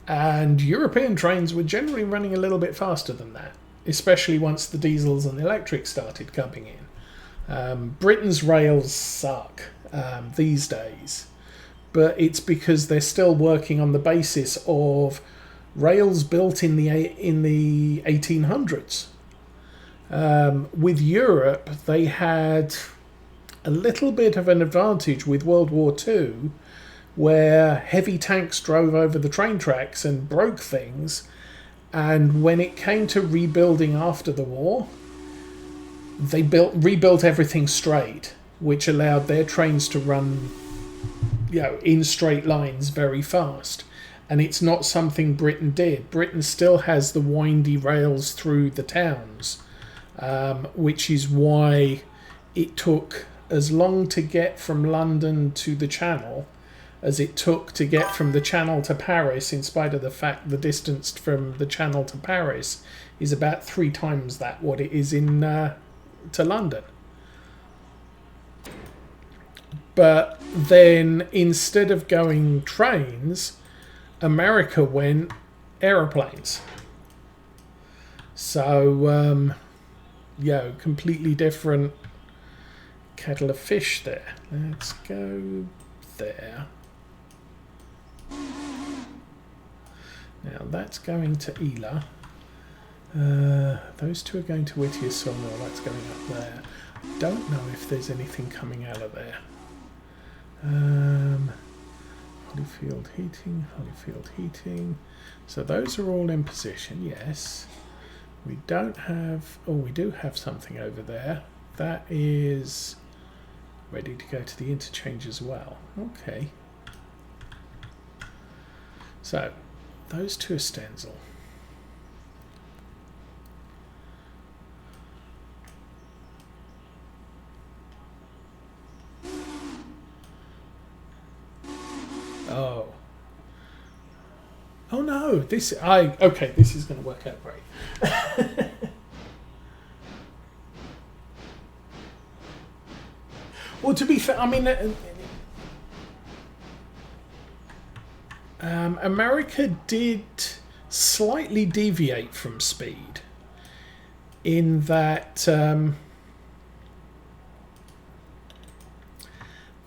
And European trains were generally running a little bit faster than that, especially once the diesels and the electrics started coming in. Britain's rails suck these days, but it's because they're still working on the basis of rails built in the 1800s. With Europe, they had a little bit of an advantage with World War II, where heavy tanks drove over the train tracks and broke things, and when it came to rebuilding after the war, they rebuilt everything straight, which allowed their trains to run, in straight lines very fast. And it's not something Britain did. Britain still has the windy rails through the towns, which is why it took as long to get from London to the Channel as it took to get from the Channel to Paris, in spite of the fact the distance from the Channel to Paris is about 3 times that what it is in to London. But then instead of going trains, America went aeroplanes. So, completely different kettle of fish there. Let's go there. Now that's going to Ela. Those two are going to Whittier Sawmill. That's going up there. I don't know if there's anything coming out of there. Holyfield heating. So those are all in position, yes. We don't have... Oh, we do have something over there. That is ready to go to the interchange as well. Okay. So, those two are Stenzel. Oh. Oh no, this is going to work out great. Well, to be fair, I mean, America did slightly deviate from speed in that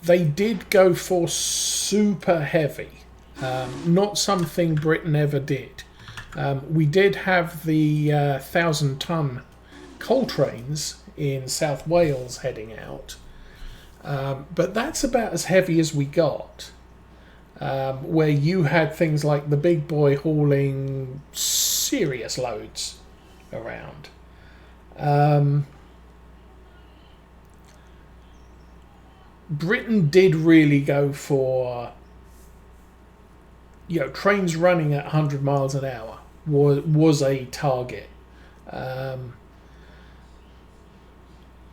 they did go for super heavy. Not something Britain ever did. We did have the 1,000-ton coal trains in South Wales heading out, but that's about as heavy as we got, where you had things like the big boy hauling serious loads around. Britain did really go for... trains running at 100 miles an hour was a target.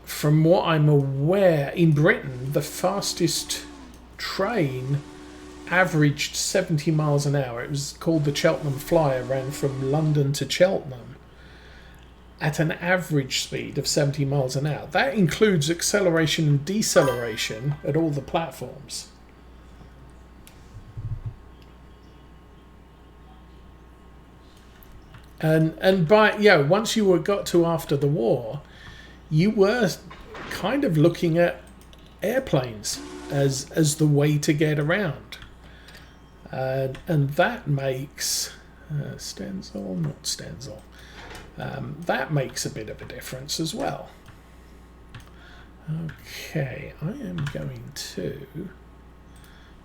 From what I'm aware, in Britain, the fastest train averaged 70 miles an hour. It was called the Cheltenham Flyer, ran from London to Cheltenham at an average speed of 70 miles an hour. That includes acceleration and deceleration at all the platforms. And by once you got to after the war, you were kind of looking at airplanes as the way to get around, and that makes Stenzel, not Stenzel. That makes a bit of a difference as well. Okay, I am going to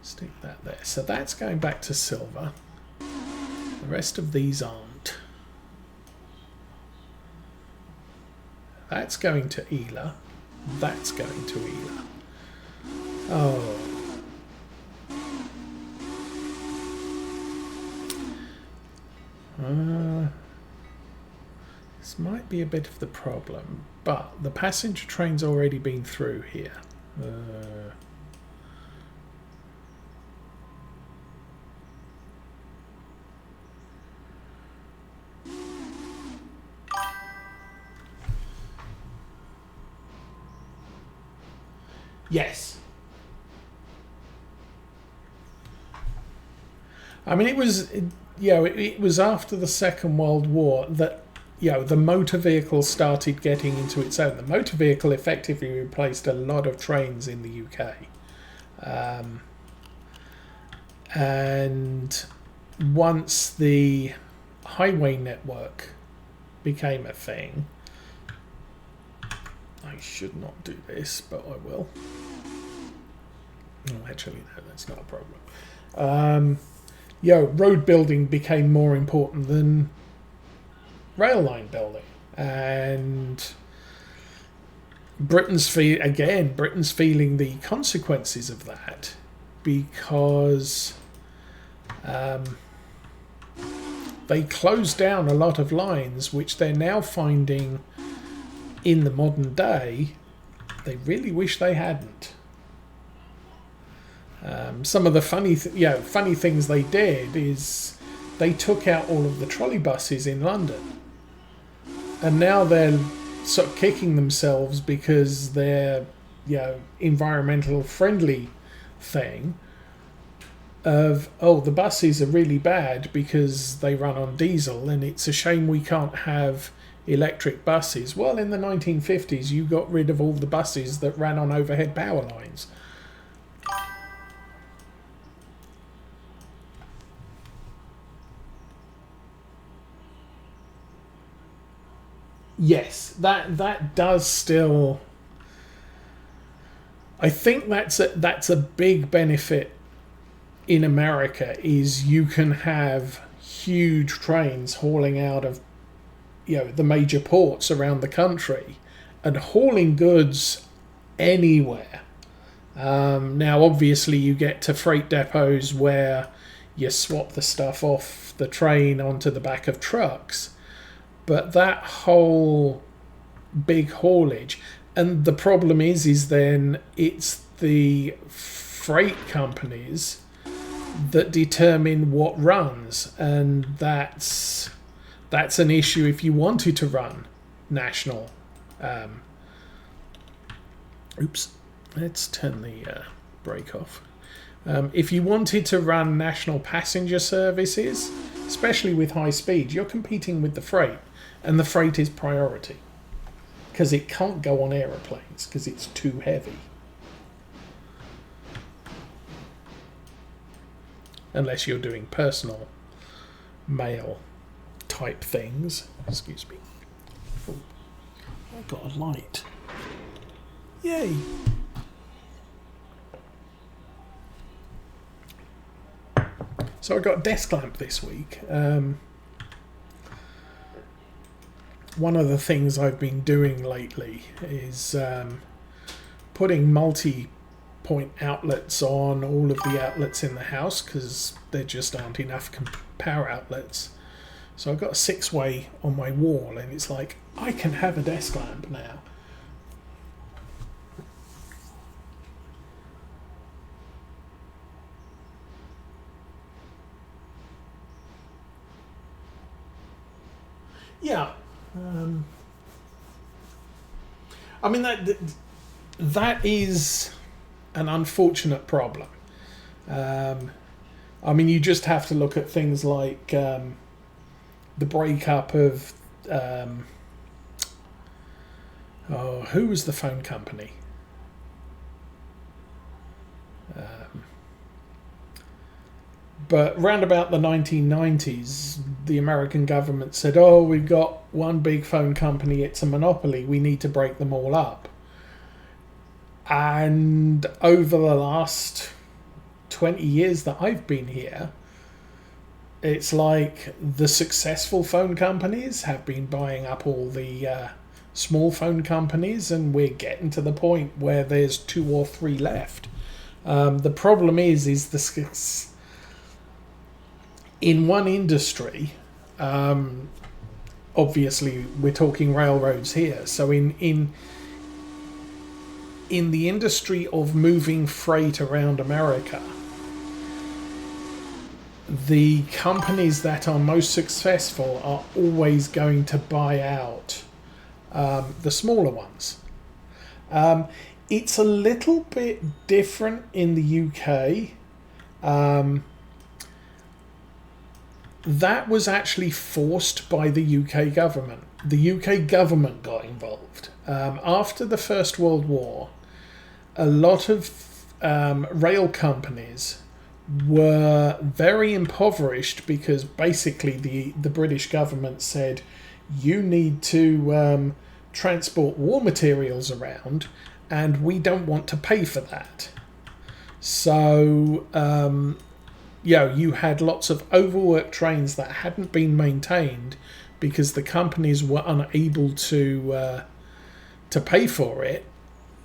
stick that there. So that's going back to Sylva. The rest of these aren't. That's going to Ela. That's going to Ela. Oh. This might be a bit of the problem, but the passenger train's already been through here. Yes. I mean, it was after the Second World War that, the motor vehicle started getting into its own. The motor vehicle effectively replaced a lot of trains in the UK. And once the highway network became a thing, I should not do this, but I will. Oh, actually, no, that's not a problem. Road building became more important than rail line building, and Britain's feeling the consequences of that, because they closed down a lot of lines, which they're now finding in the modern day they really wish they hadn't. Some of the funny things they did is they took out all of the trolley buses in London, and now they're sort of kicking themselves because they're environmental friendly thing of, oh, the buses are really bad because they run on diesel and it's a shame we can't have electric buses. Well, in the 1950s you got rid of all the buses that ran on overhead power lines. Yes, that does still. I think that's a big benefit in America, is you can have huge trains hauling out of the major ports around the country and hauling goods anywhere. Now, obviously, you get to freight depots where you swap the stuff off the train onto the back of trucks, but that whole big haulage, and the problem is then it's the freight companies that determine what runs, and that's an issue if you wanted to run national. Let's turn the brake off. If you wanted to run national passenger services, especially with high speed, you're competing with the freight, and the freight is priority because it can't go on aeroplanes because it's too heavy. Unless you're doing personal mail type things. Excuse me. Oh, I got a light. Yay! So I got a desk lamp this week. One of the things I've been doing lately is putting multi-point outlets on all of the outlets in the house because there just aren't enough power outlets. So I've got a 6-way on my wall, and it's like, I can have a desk lamp now. Yeah. I mean, that is an unfortunate problem. I mean, you just have to look at things like the breakup of who was the phone company? But round about the 1990s, the American government said, oh, we've got one big phone company, it's a monopoly, we need to break them all up. And over the last 20 years that I've been here, it's like the successful phone companies have been buying up all the small phone companies, and we're getting to the point where there's 2 or 3 left. The problem is the in one industry, obviously we're talking railroads here, so in the industry of moving freight around America, the companies that are most successful are always going to buy out the smaller ones. It's a little bit different in the UK. That was actually forced by the UK government. The UK government got involved. After the First World War, a lot of rail companies were very impoverished because basically the British government said, you need to transport war materials around, and we don't want to pay for that. So you had lots of overworked trains that hadn't been maintained because the companies were unable to pay for it,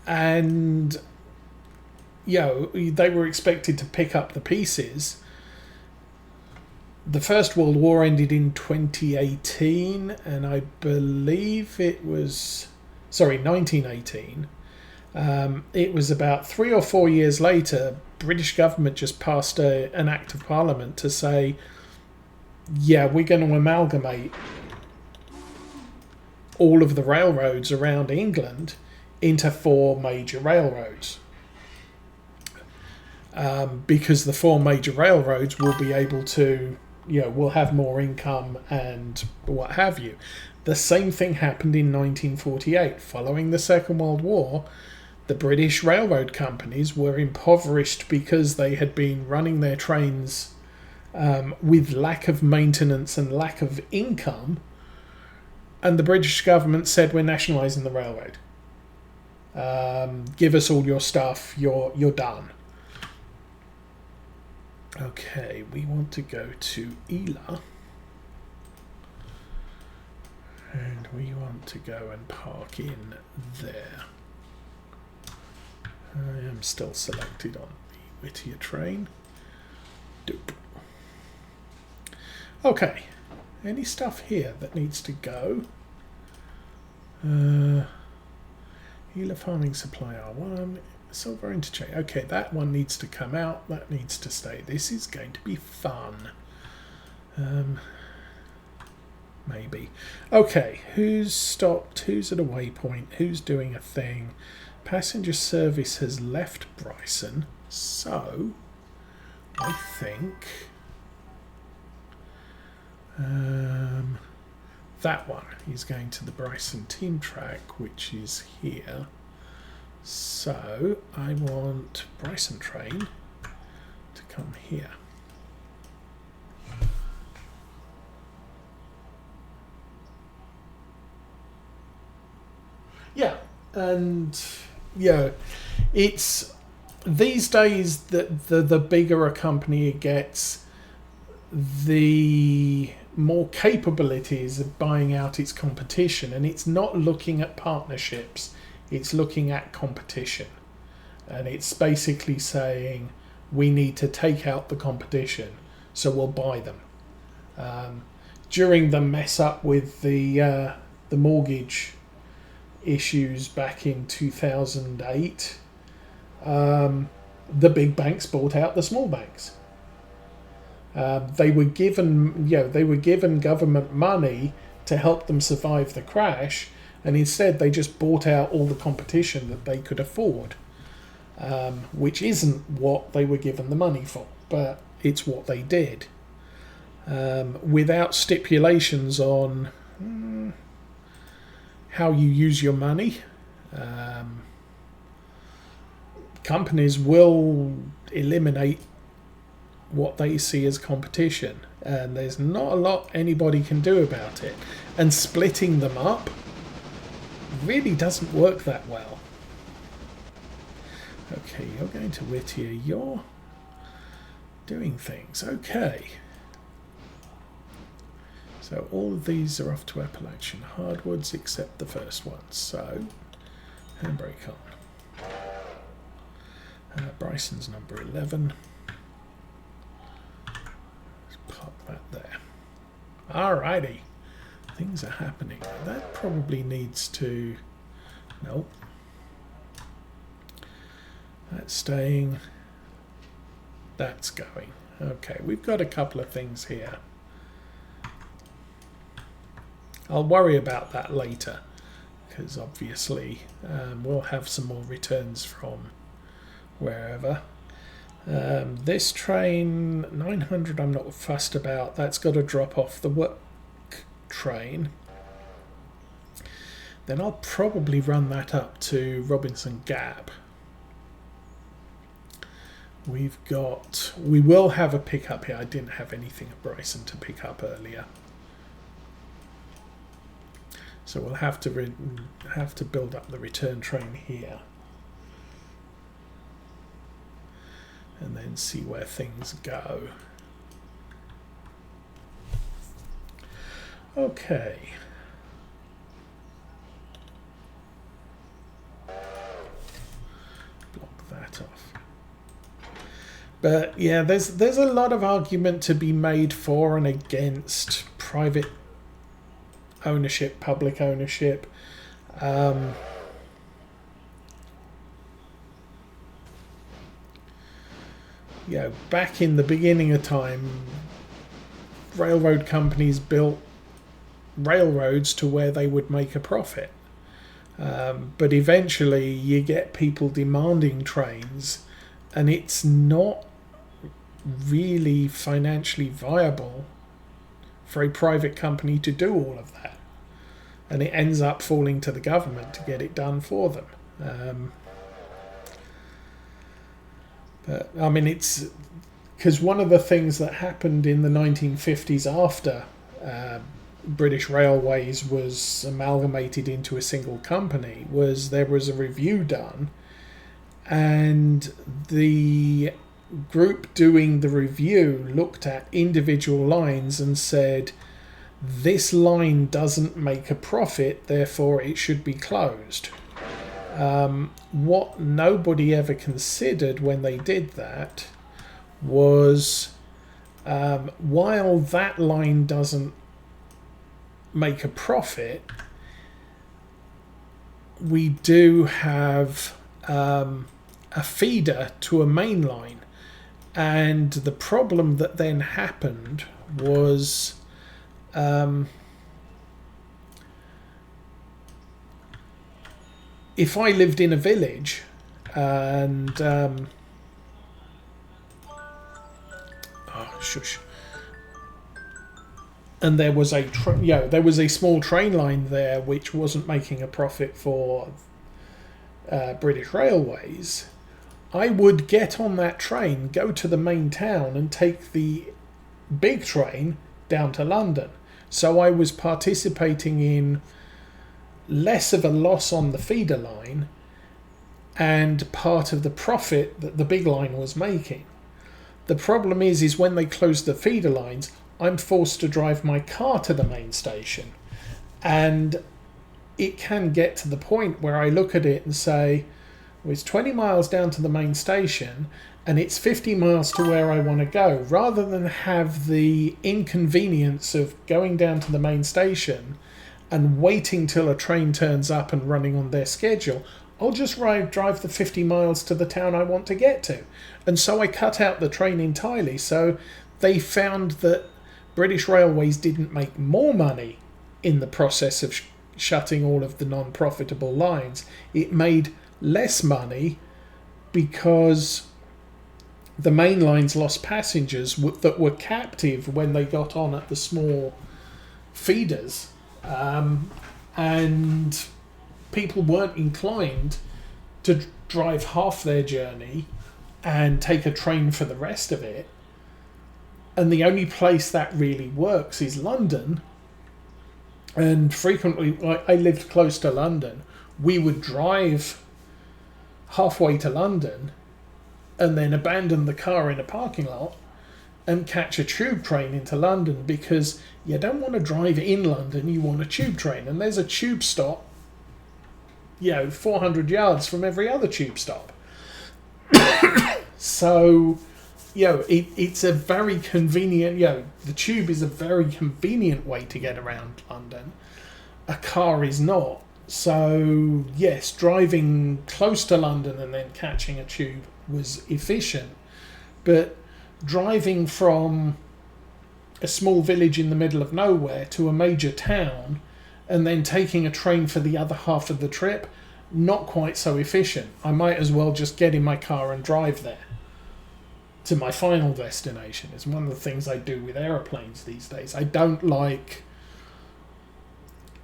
and they were expected to pick up the pieces. The First World War ended in 2018, and I believe it was 1918. It was about 3 or 4 years later, British government just passed an act of parliament to say, we're going to amalgamate all of the railroads around England into 4 major railroads. Because the 4 major railroads will be able to, will have more income and what have you. The same thing happened in 1948. Following the Second World War, the British railroad companies were impoverished because they had been running their trains with lack of maintenance and lack of income. And the British government said, we're nationalising the railroad. Give us all your stuff, you're done. Okay, we want to go to Ela. And we want to go and park in there. I am still selected on the Whittier train. Doop. Okay, any stuff here that needs to go? Ela Farming Supply R1, Sylva Interchange. Okay, that one needs to come out, that needs to stay. This is going to be fun. Maybe. Okay, who's stopped? Who's at a waypoint? Who's doing a thing? Passenger service has left Bryson, so I think that one is going to the Bryson team track, which is here. So I want Bryson train to come here. Yeah, and it's these days that the bigger a company gets, the more capable it is of buying out its competition, and it's not looking at partnerships, it's looking at competition, and it's basically saying we need to take out the competition, so we'll buy them. During the mess up with the mortgage issues back in 2008, the big banks bought out the small banks. They were given government money to help them survive the crash, and instead they just bought out all the competition that they could afford, which isn't what they were given the money for, but it's what they did, without stipulations on how you use your money. Companies will eliminate what they see as competition, and there's not a lot anybody can do about it, and splitting them up really doesn't work that well. Okay, you're going to Whittier, you're doing things. Okay, so all of these are off to Appalachian hardwoods except the first one, so handbrake on. Bryson's number 11. Pop that there. Alrighty, things are happening. That probably needs to, nope, that's staying, that's going. Okay, we've got a couple of things here. I'll worry about that later, because obviously we'll have some more returns from wherever. This train 900 I'm not fussed about, that's got to drop off the work train. Then I'll probably run that up to Robinson Gap. We will have a pickup here. I didn't have anything at Bryson to pick up earlier, so we'll have to build up the return train here, and then see where things go. Okay. Block that off. But yeah, there's a lot of argument to be made for and against private ownership, public ownership. Back in the beginning of time, railroad companies built railroads to where they would make a profit. But eventually you get people demanding trains, and it's not really financially viable for a private company to do all of that. And it ends up falling to the government to get it done for them. But I mean, it's because one of the things that happened in the 1950s after British Railways was amalgamated into a single company was there was a review done, and the group doing the review looked at individual lines and said, this line doesn't make a profit, therefore it should be closed. What nobody ever considered when they did that was, while that line doesn't make a profit, we do have a feeder to a main line. And the problem that then happened was if I lived in a village and and there was a small train line there which wasn't making a profit for British Railways, I would get on that train, go to the main town and take the big train down to London. So I was participating in less of a loss on the feeder line and part of the profit that the big line was making. The problem is when they close the feeder lines, I'm forced to drive my car to the main station. And it can get to the point where I look at it and say, well, it's 20 miles down to the main station and it's 50 miles to where I want to go. Rather than have the inconvenience of going down to the main station and waiting till a train turns up and running on their schedule, I'll just drive the 50 miles to the town I want to get to. And so I cut out the train entirely. So they found that British Railways didn't make more money in the process of shutting all of the non-profitable lines. It made less money because the main lines lost passengers that were captive when they got on at the small feeders, and people weren't inclined to drive half their journey and take a train for the rest of it. And the only place that really works is London. And frequently, I lived close to London, we would drive halfway to London and then abandon the car in a parking lot and catch a tube train into London, because you don't want to drive in London, you want a tube train. And there's a tube stop, 400 yards from every other tube stop. So, it's a very convenient, the tube is a very convenient way to get around London. A car is not. So, yes, driving close to London and then catching a tube was efficient. But driving from a small village in the middle of nowhere to a major town and then taking a train for the other half of the trip, not quite so efficient. I might as well just get in my car and drive there to my final destination. It's one of the things I do with aeroplanes these days. I don't like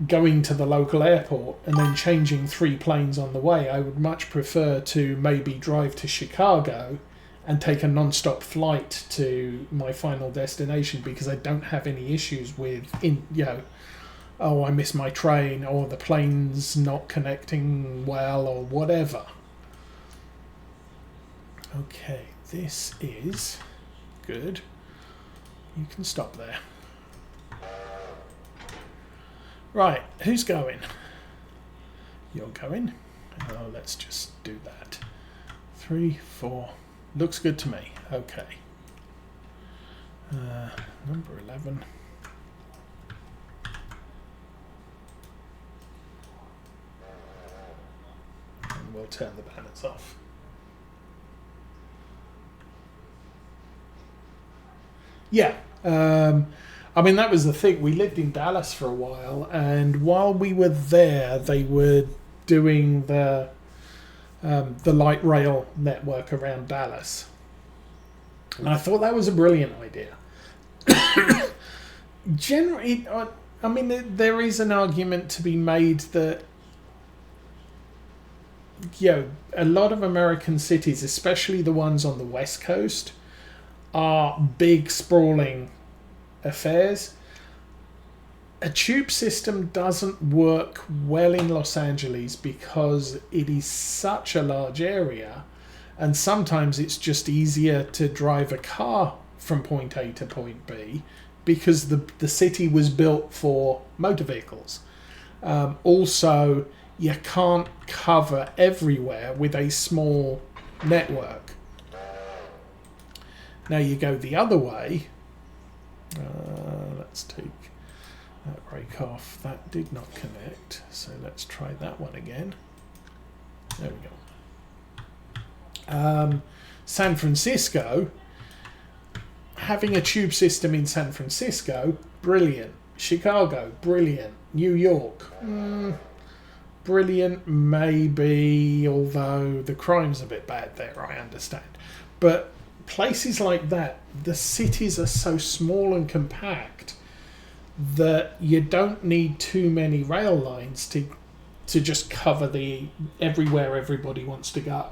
going to the local airport and then changing 3 planes on the way. I would much prefer to maybe drive to Chicago and take a non-stop flight to my final destination, because I don't have any issues with, I miss my train, or the plane's not connecting well, or whatever. Okay, this is good. You can stop there. Right, who's going? You're going. Oh, let's just do that. 3, 4. Looks good to me. Okay. Number 11. And we'll turn the banners off. Yeah. I mean, that was the thing. We lived in Dallas for a while, and while we were there, they were doing the light rail network around Dallas. And I thought that was a brilliant idea. Generally, I mean, there is an argument to be made that, a lot of American cities, especially the ones on the West Coast, are big, sprawling affairs. A tube system doesn't work well in Los Angeles because it is such a large area, and sometimes it's just easier to drive a car from point A to point B because the city was built for motor vehicles. Also, you can't cover everywhere with a small network. Now you go the other way. Let's take that brake off. That did not connect, so let's try that one again. There we go. San Francisco, having a tube system in San Francisco, brilliant. Chicago, brilliant. New York, brilliant maybe, although the crime's a bit bad there, I understand. But places like that, the cities are so small and compact that you don't need too many rail lines to just cover the everywhere everybody wants to go.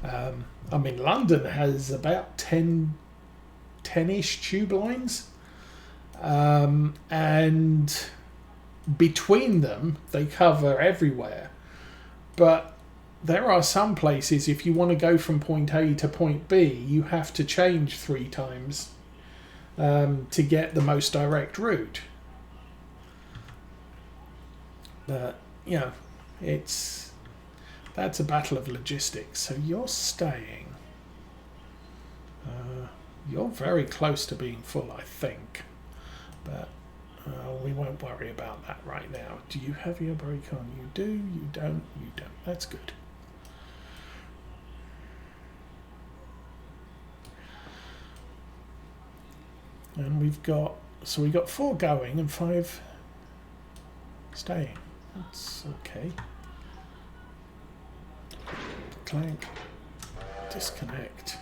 I mean, London has about 10-ish tube lines, and between them they cover everywhere. But there are some places, if you want to go from point A to point B, you have to change 3 times to get the most direct route. But, that's a battle of logistics. So you're staying. You're very close to being full, I think. But we won't worry about that right now. Do you have your brake on? You do, you don't, you don't. That's good. And we've got 4 going and 5 staying. That's okay. Clank. Disconnect.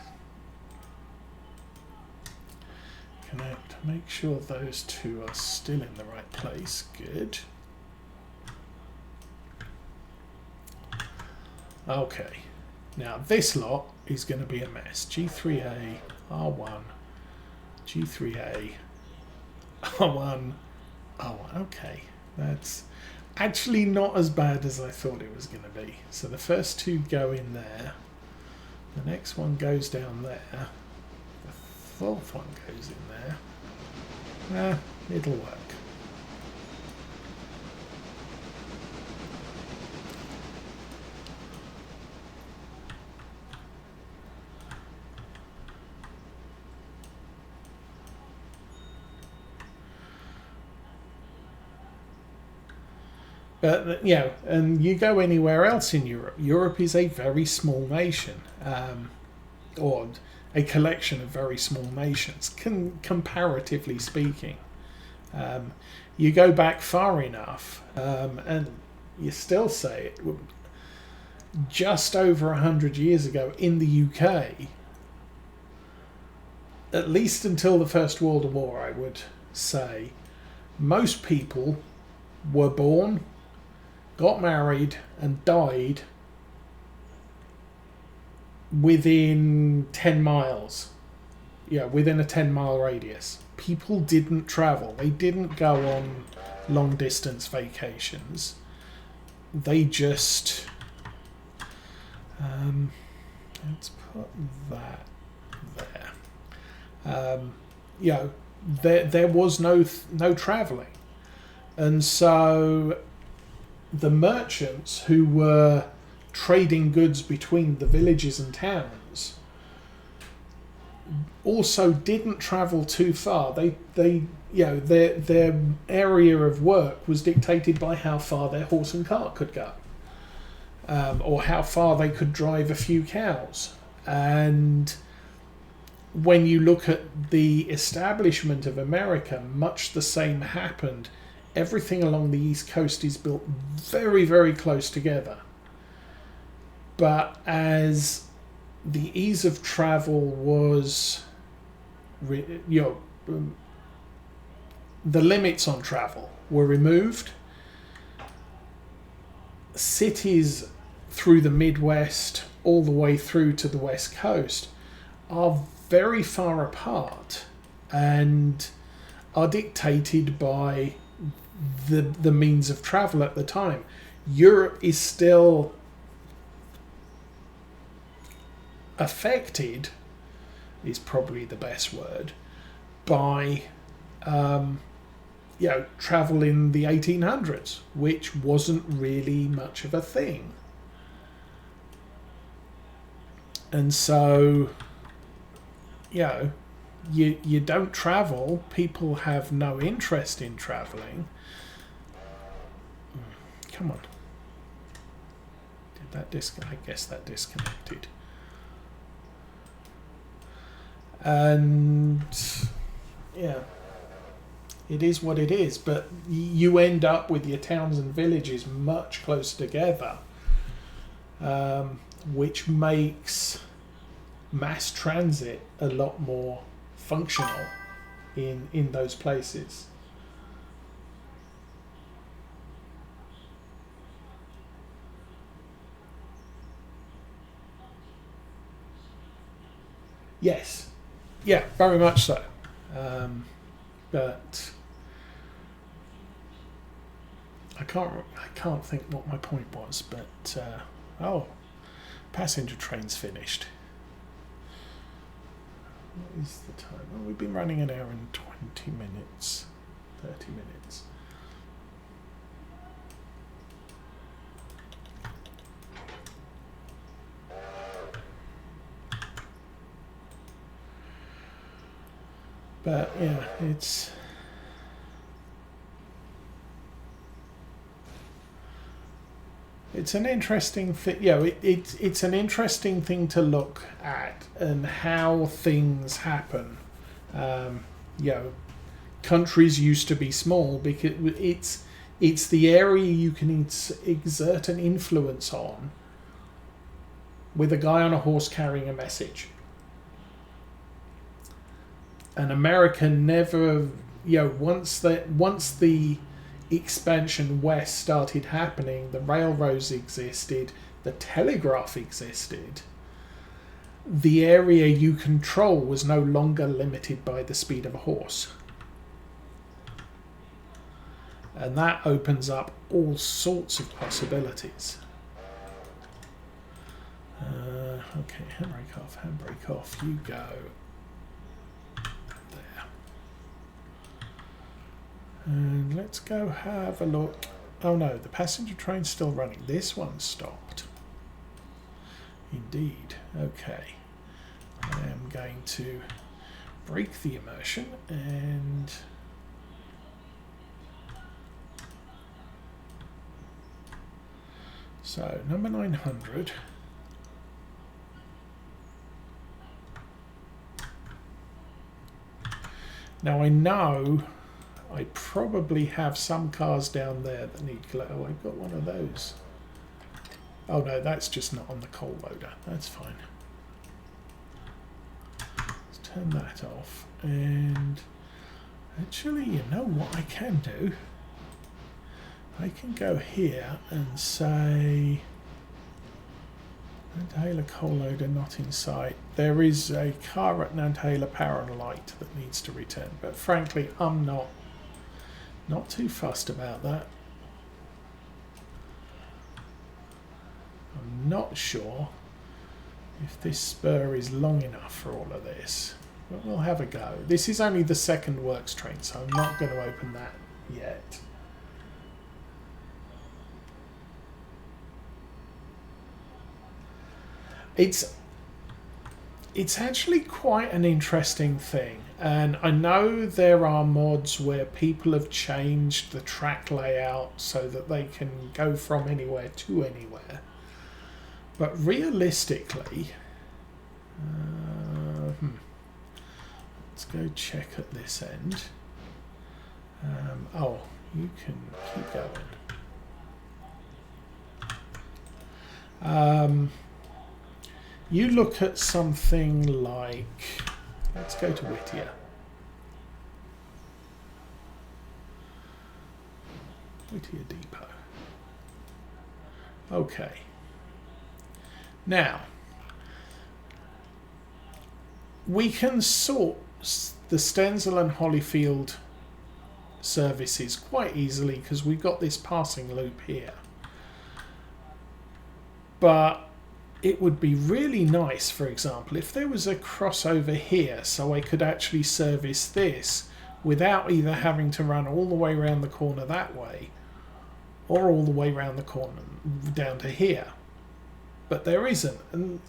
Connect. Make sure those 2 are still in the right place. Good. Okay. Now this lot is going to be a mess. G3A, R1, G3A, R1, R1. Okay. That's actually not as bad as I thought it was going to be. So the first 2 go in there. The next one goes down there. The 4th one goes in there. It'll work. But, and you go anywhere else in Europe. Europe is a very small nation, or a collection of very small nations, comparatively speaking. You go back far enough, and you still say it, just over 100 years ago in the UK, at least until the First World War, I would say, most people were born, got married and died within 10 miles. Within a 10-mile radius. People didn't travel. They didn't go on long distance vacations. They just let's put that there. There was no traveling. And so the merchants who were trading goods between the villages and towns also didn't travel too far. Their area of work was dictated by how far their horse and cart could go, or how far they could drive a few cows. And when you look at the establishment of America, much the same happened everything along the east coast is built very, very close together. But as the ease of travel was, the limits on travel were removed, cities through the Midwest all the way through to the West Coast are very far apart and are dictated by the means of travel at the time. Europe is still affected, is probably the best word, by travel in the 1800s, which wasn't really much of a thing. And so, you don't travel, people have no interest in traveling. Come on. Did that I guess that disconnected. And it is what it is, but you end up with your towns and villages much closer together, which makes mass transit a lot more functional in those places. Yes, yeah, very much so. But I can't think what my point was. But passenger train's finished. What is the time? Well, we've been running an hour and 20 minutes, 30 minutes. But yeah, it's an interesting thing. It's an interesting thing to look at and how things happen. Countries used to be small because it's the area you can exert an influence on with a guy on a horse carrying a message. And America never, once the expansion west started happening, the railroads existed, the telegraph existed, the area you control was no longer limited by the speed of a horse. And that opens up all sorts of possibilities. Okay, handbrake off, you go. And let's go have a look. Oh no, the passenger train's still running. This one stopped. Indeed. Okay. I am going to break the immersion and so number 900. Now I know I probably have some cars down there that need... Oh, I've got one of those. Oh no, that's just not on the coal loader. That's fine. Let's turn that off. And actually, you know what I can do? I can go here and say... Nantahala coal loader not in sight. There is a car at Nantahala Power and Light that needs to return. But frankly, I'm not too fussed about that. I'm not sure if this spur is long enough for all of this, but we'll have a go. This is only the second works train, so I'm not going to open that yet. It's actually quite an interesting thing. And I know there are mods where people have changed the track layout so that they can go from anywhere to anywhere. But realistically, let's go check at this end. You can keep going. You look at something like, let's go to Whittier. Whittier Depot. Okay. Now, we can sort the Stenzel and Hollyfield services quite easily because we've got this passing loop here. But it would be really nice, for example, if there was a crossover here so I could actually service this without either having to run all the way around the corner that way or all the way around the corner down to here. But there isn't. And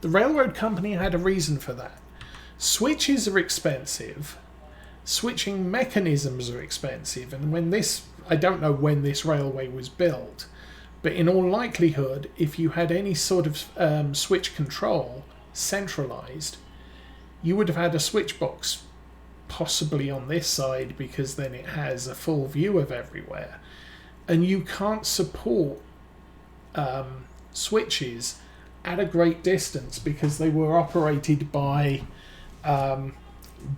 the railroad company had a reason for that. Switches are expensive. Switching mechanisms are expensive. And when this, I don't know when this railway was built, but in all likelihood, if you had any sort of switch control centralized, you would have had a switch box possibly on this side because then it has a full view of everywhere. And you can't support switches at a great distance because they were operated by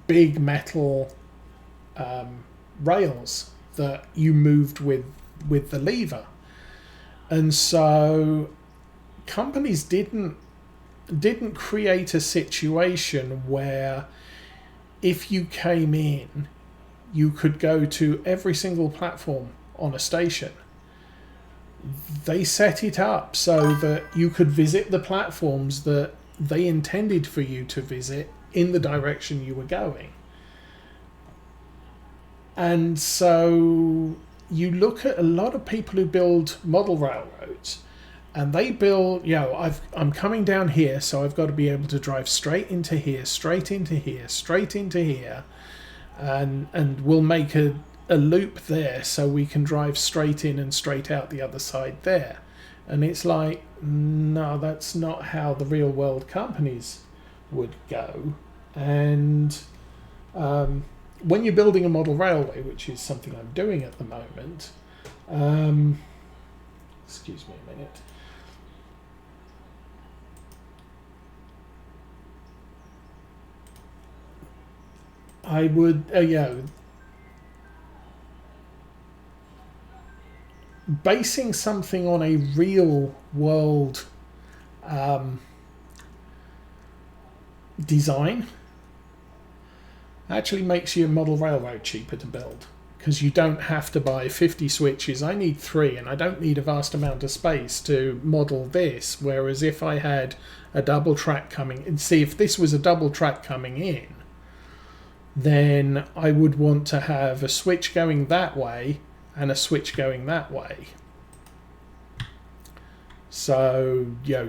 big metal rails that you moved with the lever. And so companies didn't create a situation where if you came in, you could go to every single platform on a station. They set it up so that you could visit the platforms that they intended for you to visit in the direction you were going. And so you look at a lot of people who build model railroads, and they build, I'm coming down here, so I've got to be able to drive straight into here, straight into here, straight into here, and we'll make a loop there so we can drive straight in and straight out the other side there. And it's like, no, that's not how the real world companies would go. And when you're building a model railway, which is something I'm doing at the moment, excuse me a minute. I would, basing something on a real world design actually makes your model railroad cheaper to build because you don't have to buy 50 switches. I need 3 and I don't need a vast amount of space to model this, whereas if I had a double track coming, and see if this was a double track coming in, then I would want to have a switch going that way and a switch going that way. So,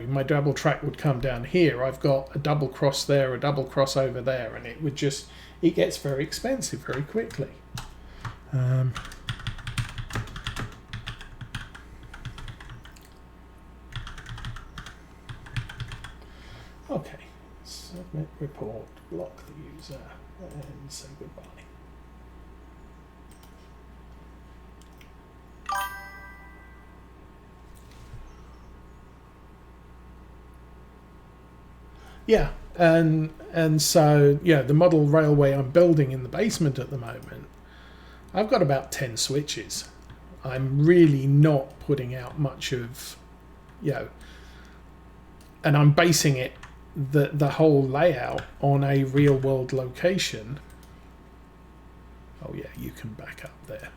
my double track would come down here. I've got a double cross there, a double cross over there, and it would just, it gets very expensive very quickly. Okay, submit report, block the user, and say goodbye. Yeah, and so the model railway I'm building in the basement at the moment, I've got about 10 switches. I'm really not putting out much of, and I'm basing it, the whole layout on a real world location. Oh yeah, you can back up there.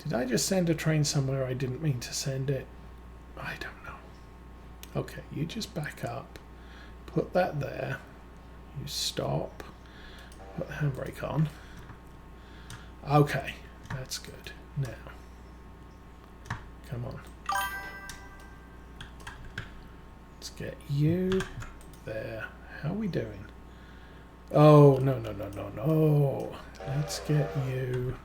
Did I just send a train somewhere I didn't mean to send it? I don't know. Okay, you just back up. Put that there. You stop. Put the handbrake on. Okay, that's good. Now, come on. Let's get you there. How are we doing? Oh, no. Let's get you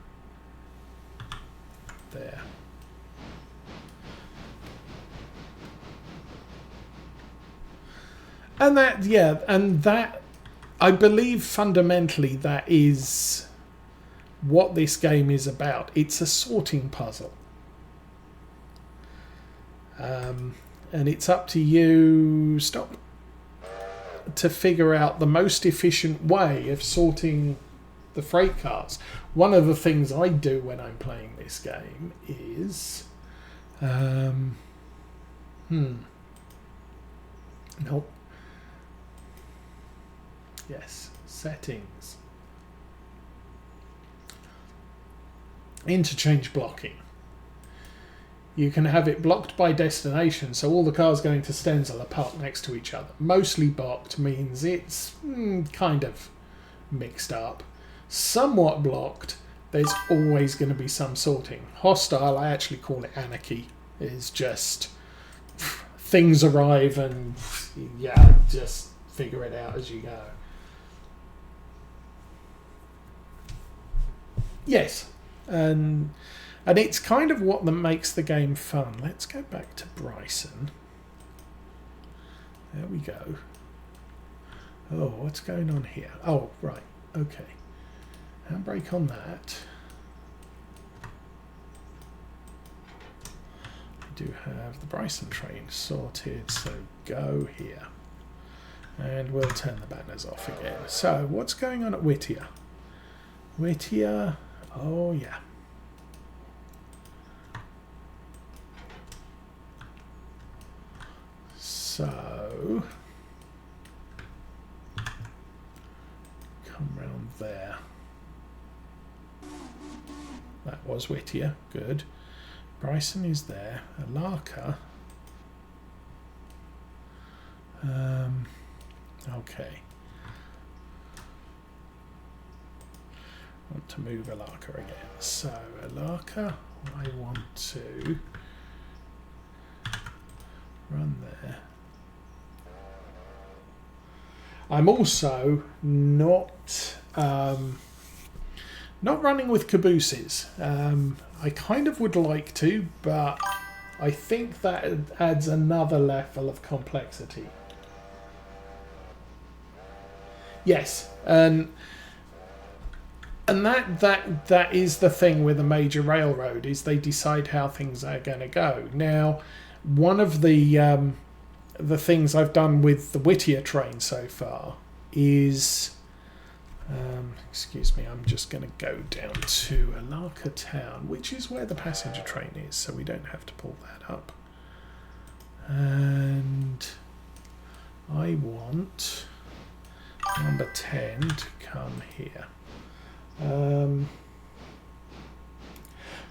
there. And that I believe fundamentally that is what this game is about. It's a sorting puzzle. And it's up to you, stop, to figure out the most efficient way of sorting the freight cars. One of the things I do when I'm playing this game is... Nope. Yes, settings. Interchange blocking. You can have it blocked by destination, so all the cars going to Stenzel are parked next to each other. Mostly blocked means it's kind of mixed up. Somewhat blocked, there's always going to be some sorting. Hostile, I actually call it anarchy. It's just things arrive and yeah, just figure it out as you go. Yes, and it's kind of what makes the game fun. Let's go back to Bryson. There we go. Oh, what's going on here? Oh, right. Okay. Handbrake on that. I do have the Bryson train sorted, so go here. And we'll turn the banners off again. So, what's going on at Whittier? Whittier, oh yeah. So, come round there. That was Whittier, good. Bryson is there. Alaka. Okay. I want to move Alaka again. So, Alaka, I want to run there. I'm also not running with cabooses. I kind of would like to, but I think that adds another level of complexity. Yes, and that is the thing with a major railroad, is they decide how things are going to go. Now, one of the things I've done with the Whittier train so far is, excuse me, I'm just going to go down to Alaka town, which is where the passenger train is, so we don't have to pull that up. And I want number 10 to come here.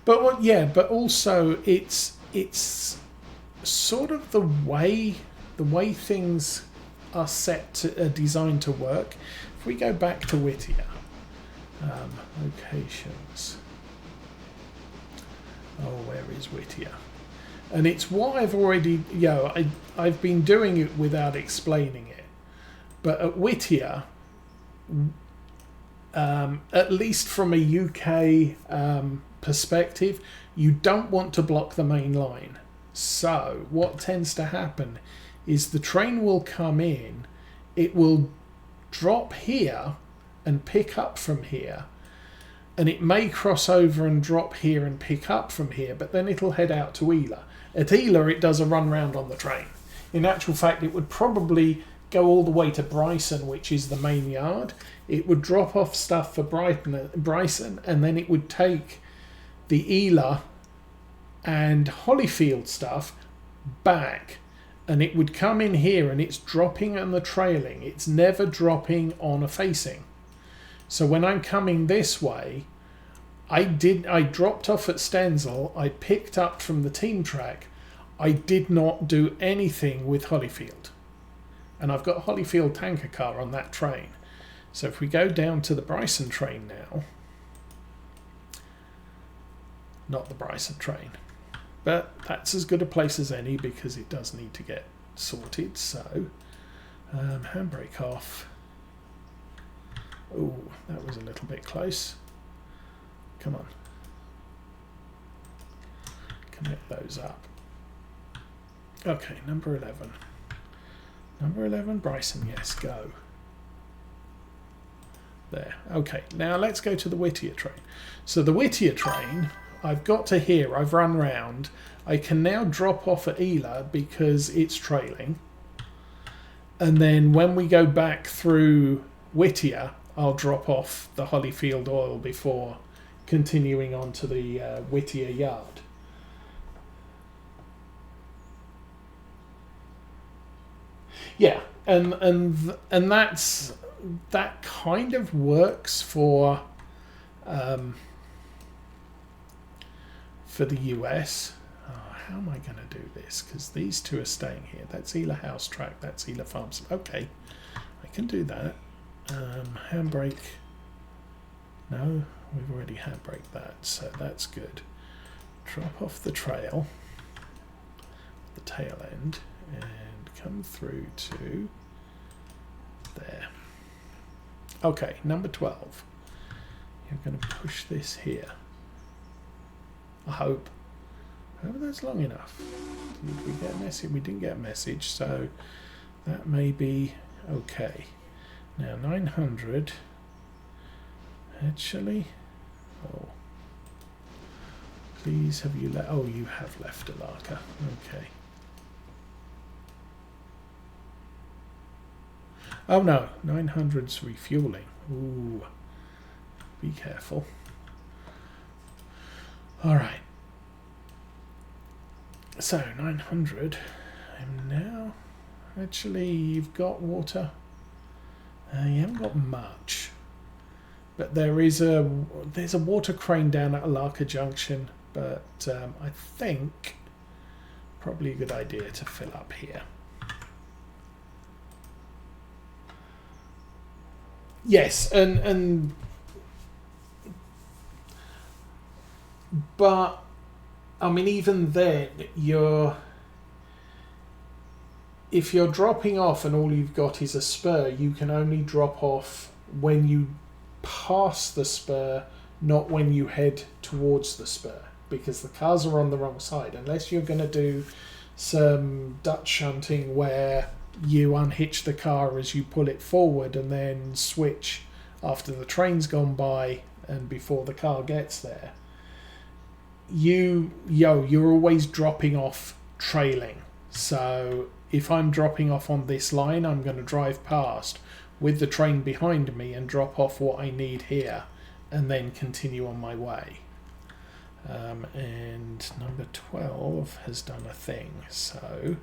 But also it's sort of the way things are designed to work. If we go back to Whittier, locations. Oh, where is Whittier? And it's what I've already, I've been doing it without explaining it. But at Whittier, at least from a UK perspective, you don't want to block the main line. So what tends to happen is the train will come in, it will drop here and pick up from here, and it may cross over and drop here and pick up from here, but then it'll head out to Ela. At Ela, it does a run round on the train. In actual fact, it would probably go all the way to Bryson, which is the main yard. It would drop off stuff for Bryson, and then it would take the Ela and Hollyfield stuff back, and it would come in here, and it's dropping on the trailing. It's never dropping on a facing. So when I'm coming this way, I dropped off at Stenzel, I picked up from the team track. I did not do anything with Hollyfield. And I've got Hollyfield tanker car on that train. So if we go down to the Bryson train now, not the Bryson train, but that's as good a place as any because it does need to get sorted. So handbrake off. Oh, that was a little bit close. Come on. Connect those up. Okay, number 11. Number 11, Bryson, yes, go. There. Okay, now let's go to the Whittier train. So the Whittier train, I've got to here, I've run round. I can now drop off at Ela because it's trailing. And then when we go back through Whittier, I'll drop off the Holyfield oil before continuing on to the Whittier Yard. Yeah, and that kind of works for the US. Oh, how am I going to do this? Because these two are staying here. That's Ela House Track. That's Ela Farms. Okay, I can do that. Handbrake. No, we've already handbraked that, so that's good. Drop off the trail, the tail end, and come through to there. Okay, number 12. You're going to push this here. I hope. I hope that's long enough. Did we get a message? We didn't get a message, so that may be okay. Now 900. Actually, oh, please have you left? Oh, you have left Alaka. Okay. Oh no, 900's refueling. Ooh, be careful. All right. So 900. And now, actually, you've got water. You haven't got much, but there's a water crane down at Alaka Junction. But I think probably a good idea to fill up here. Yes, but I mean, even then, if you're dropping off and all you've got is a spur, you can only drop off when you pass the spur, not when you head towards the spur, because the cars are on the wrong side. Unless you're going to do some Dutch shunting where you unhitch the car as you pull it forward and then switch after the train's gone by and before the car gets there, you're always dropping off trailing. So if I'm dropping off on this line, I'm going to drive past with the train behind me and drop off what I need here and then continue on my way. And number 12 has done a thing, so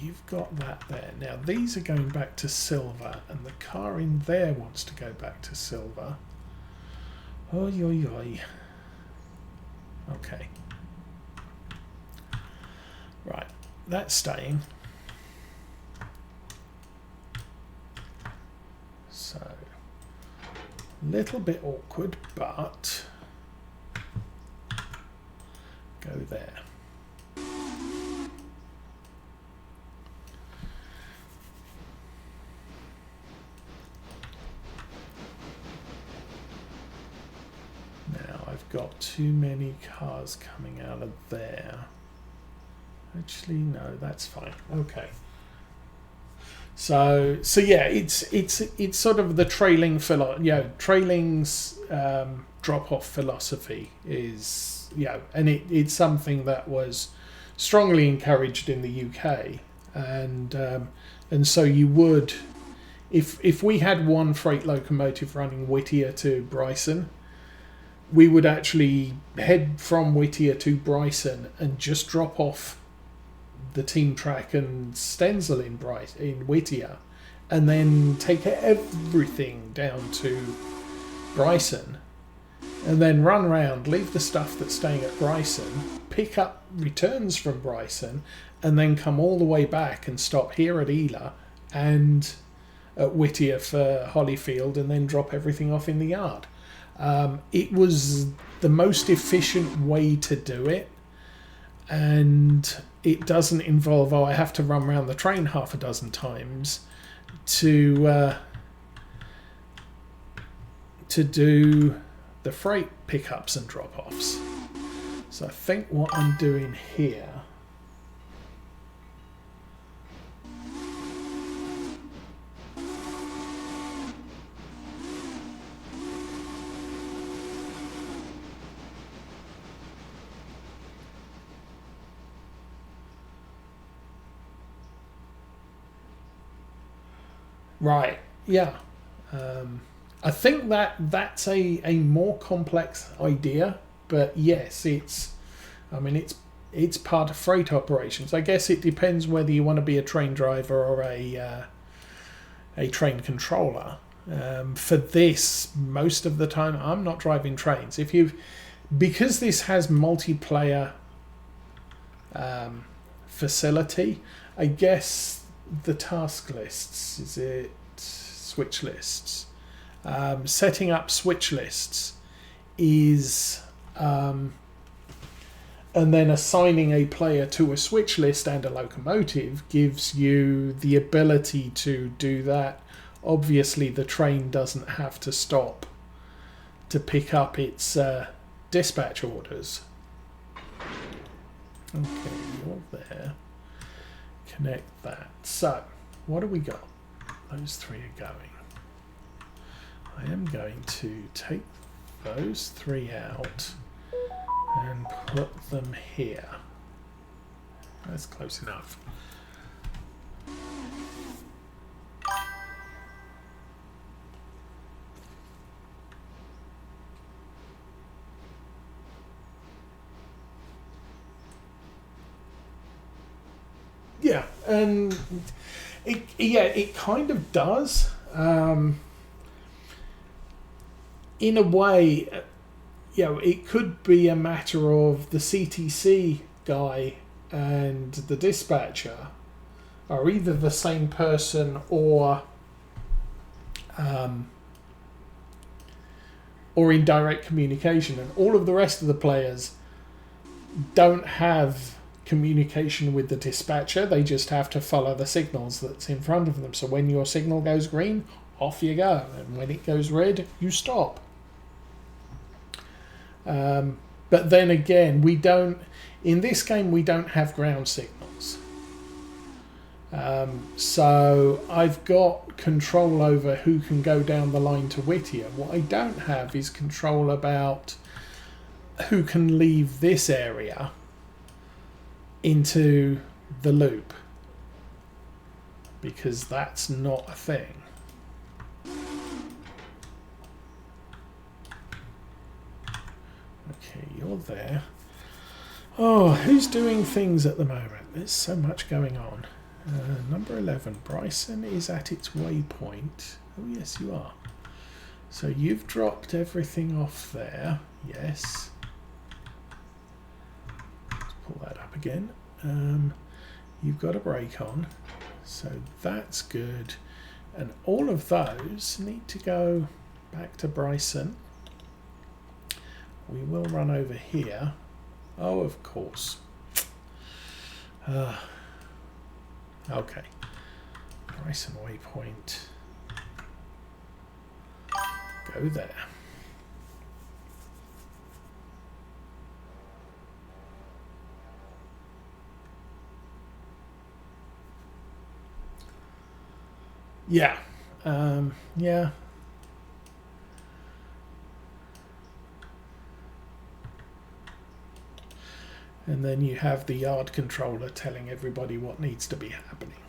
you've got that there. Now these are going back to Sylva, and the car in there wants to go back to Sylva. Oi, oi, oi. Okay. Right, that's staying. So, a little bit awkward, but go there. Now I've got too many cars coming out of there. Actually, no, that's fine. Okay. So yeah, it's sort of the trailing trailing's drop off philosophy is, and it's something that was strongly encouraged in the UK, and so you would, if we had one freight locomotive running Whittier to Bryson, we would actually head from Whittier to Bryson and just drop off the team track and stencil in Whittier, and then take everything down to Bryson, and then run around, leave the stuff that's staying at Bryson, pick up returns from Bryson, and then come all the way back and stop here at Ela and at Whittier for Holyfield, and then drop everything off in the yard. It was the most efficient way to do it, and it doesn't involve, I have to run around the train half a dozen times to do the freight pickups and drop-offs. So I think what I'm doing here Right. Yeah. I think that's a more complex idea, but yes, I mean, it's part of freight operations. I guess it depends whether you want to be a train driver or a train controller. For this, most of the time, I'm not driving trains. Because this has multiplayer facility, I guess the task lists, is it switch lists? Setting up switch lists is and then assigning a player to a switch list and a locomotive gives you the ability to do that. Obviously, the train doesn't have to stop to pick up its dispatch orders. Okay, you're there. Connect that. So, what do we got? Those three are going. I am going to take those three out and put them here. That's close enough. Yeah, and it kind of does. In a way, it could be a matter of the CTC guy and the dispatcher are either the same person or in direct communication, and all of the rest of the players don't have communication with the dispatcher. They just have to follow the signals that's in front of them. So when your signal goes green, off you go, and when it goes red, you stop. But then again, in this game we don't have ground signals. So I've got control over who can go down the line to Whittier. What I don't have is control about who can leave this area into the loop, because that's not a thing. Okay, you're there. Oh, who's doing things at the moment? There's so much going on. Number 11, Bryson is at its waypoint. Oh, yes, you are. So you've dropped everything off there. Yes. Let's pull that up again. You've got a brake on. So that's good. And all of those need to go back to Bryson. We will run over here. Oh, of course. Okay. Bryson waypoint. Go there. Yeah. Yeah. And then you have the yard controller telling everybody what needs to be happening.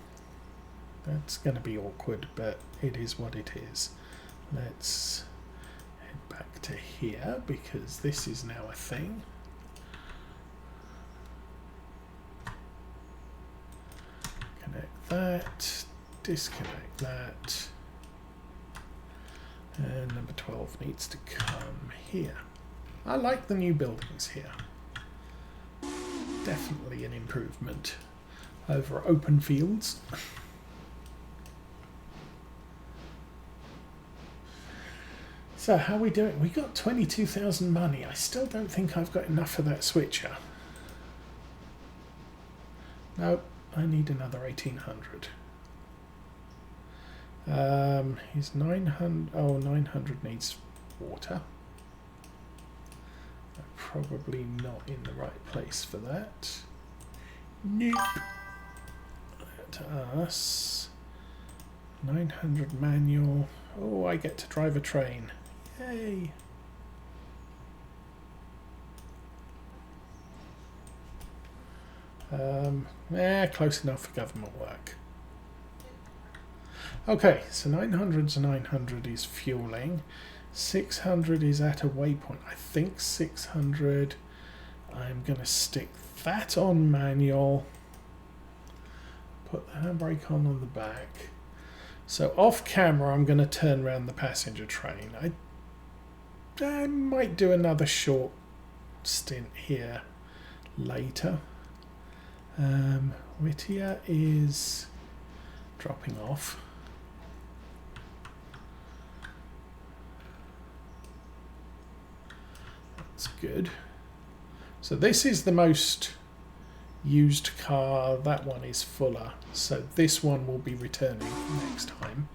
That's going to be awkward, but it is what it is. Let's head back to here because this is now a thing. Connect that, disconnect that, and number 12 needs to come here. I like the new buildings here. Definitely an improvement over open fields. So how are we doing? We got 22,000 money. I still don't think I've got enough of that switcher. Nope, I need another 1,800. He's 900. Oh, 900 needs water. Probably not in the right place for that. Nope. To us. 900 manual. Oh, I get to drive a train. Yay. Close enough for government work. Okay, so 900 is fueling. 600 is at a waypoint. I think 600, I'm going to stick that on manual. Put the handbrake on the back. So off camera, I'm going to turn around the passenger train. I might do another short stint here later. Whittier is dropping off. That's good. So this is the most used car. That one is fuller. So this one will be returning next time.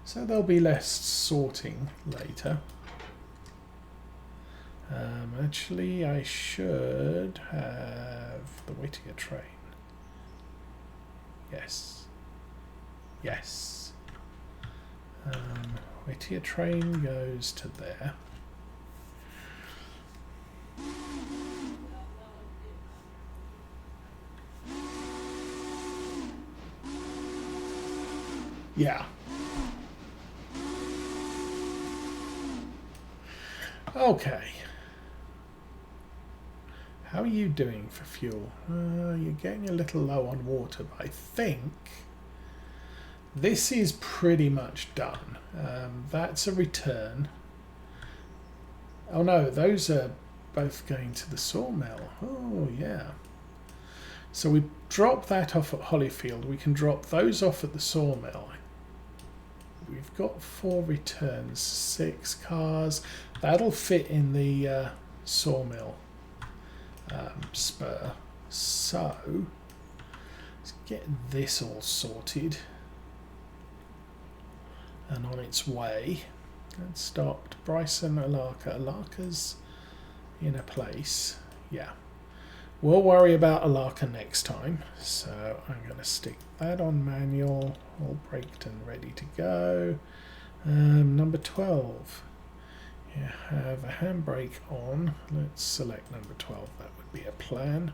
So there'll be less sorting later. Actually, I should have the Whittier train. Yes. Yes. Whittier train goes to there. Yeah. Okay. How are you doing for fuel? You're getting a little low on water, but I think this is pretty much done. That's a return. Oh no, those are both going to the sawmill. Oh yeah. So we drop that off at Hollyfield. We can drop those off at the sawmill. We've got 4 returns, 6 cars. That'll fit in the sawmill spur. So let's get this all sorted and on its way. And stopped. Bryson, Alaka. Alaka's in a place. Yeah. We'll worry about Alaka next time. So I'm going to stick that on manual. All braked and ready to go. Number 12. You have a handbrake on. Let's select number 12. That would be a plan.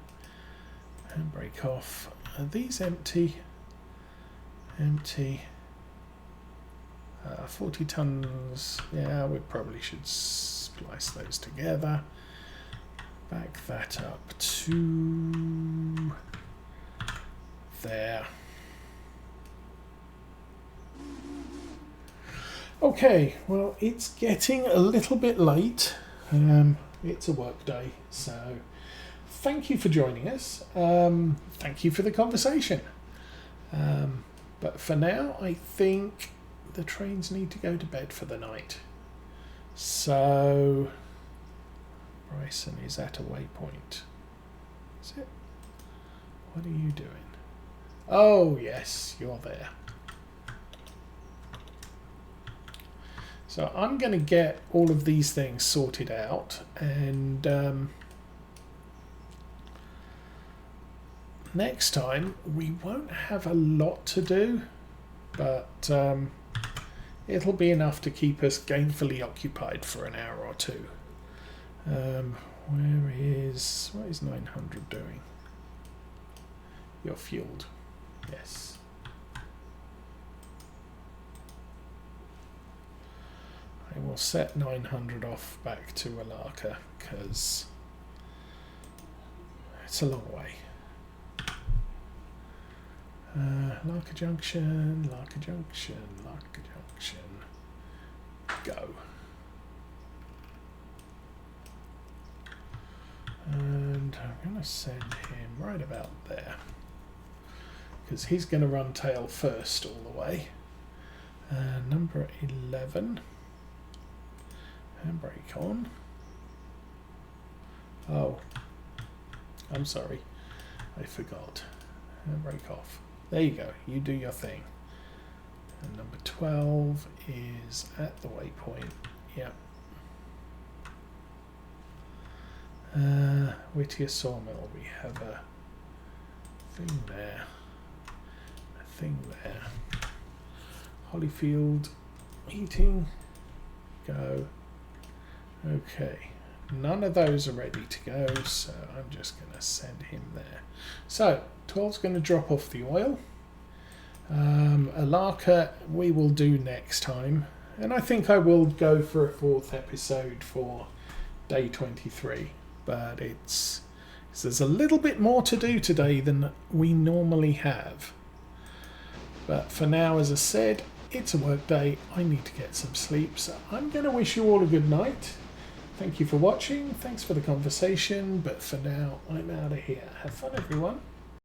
Handbrake off. Are these empty? Empty. 40 tons. Yeah, we probably should splice those together. Back that up to there. Okay, well, it's getting a little bit late. It's a work day, so thank you for joining us. Thank you for the conversation. But for now, I think the trains need to go to bed for the night. So Bryson is at a waypoint. Is it? What are you doing? Oh, yes, you're there. So I'm going to get all of these things sorted out, and next time we won't have a lot to do, but it'll be enough to keep us gainfully occupied for an hour or two. What is 900 doing? You're fueled. Yes. I will set 900 off back to Alaka because it's a long way. Larka Junction, Larka Junction, Larka Junction. Go. And I'm going to send him right about there because he's going to run tail first all the way. Number 11. Handbrake on. Oh, I'm sorry. I forgot. Handbrake off. There you go. You do your thing. And number 12 is at the waypoint. Yep. Whittier Sawmill. We have a thing there. A thing there. Hollyfield. Heating. Go. Okay. None of those are ready to go, so I'm just going to send him there. So, 12's going to drop off the oil. Alaka we will do next time, and I think I will go for a 4th episode for day 23, but there's a little bit more to do today than we normally have. But for now, as I said, it's a work day. I need to get some sleep, so I'm going to wish you all a good night. Thank you for watching. Thanks for the conversation. But for now, I'm out of here. Have fun, everyone.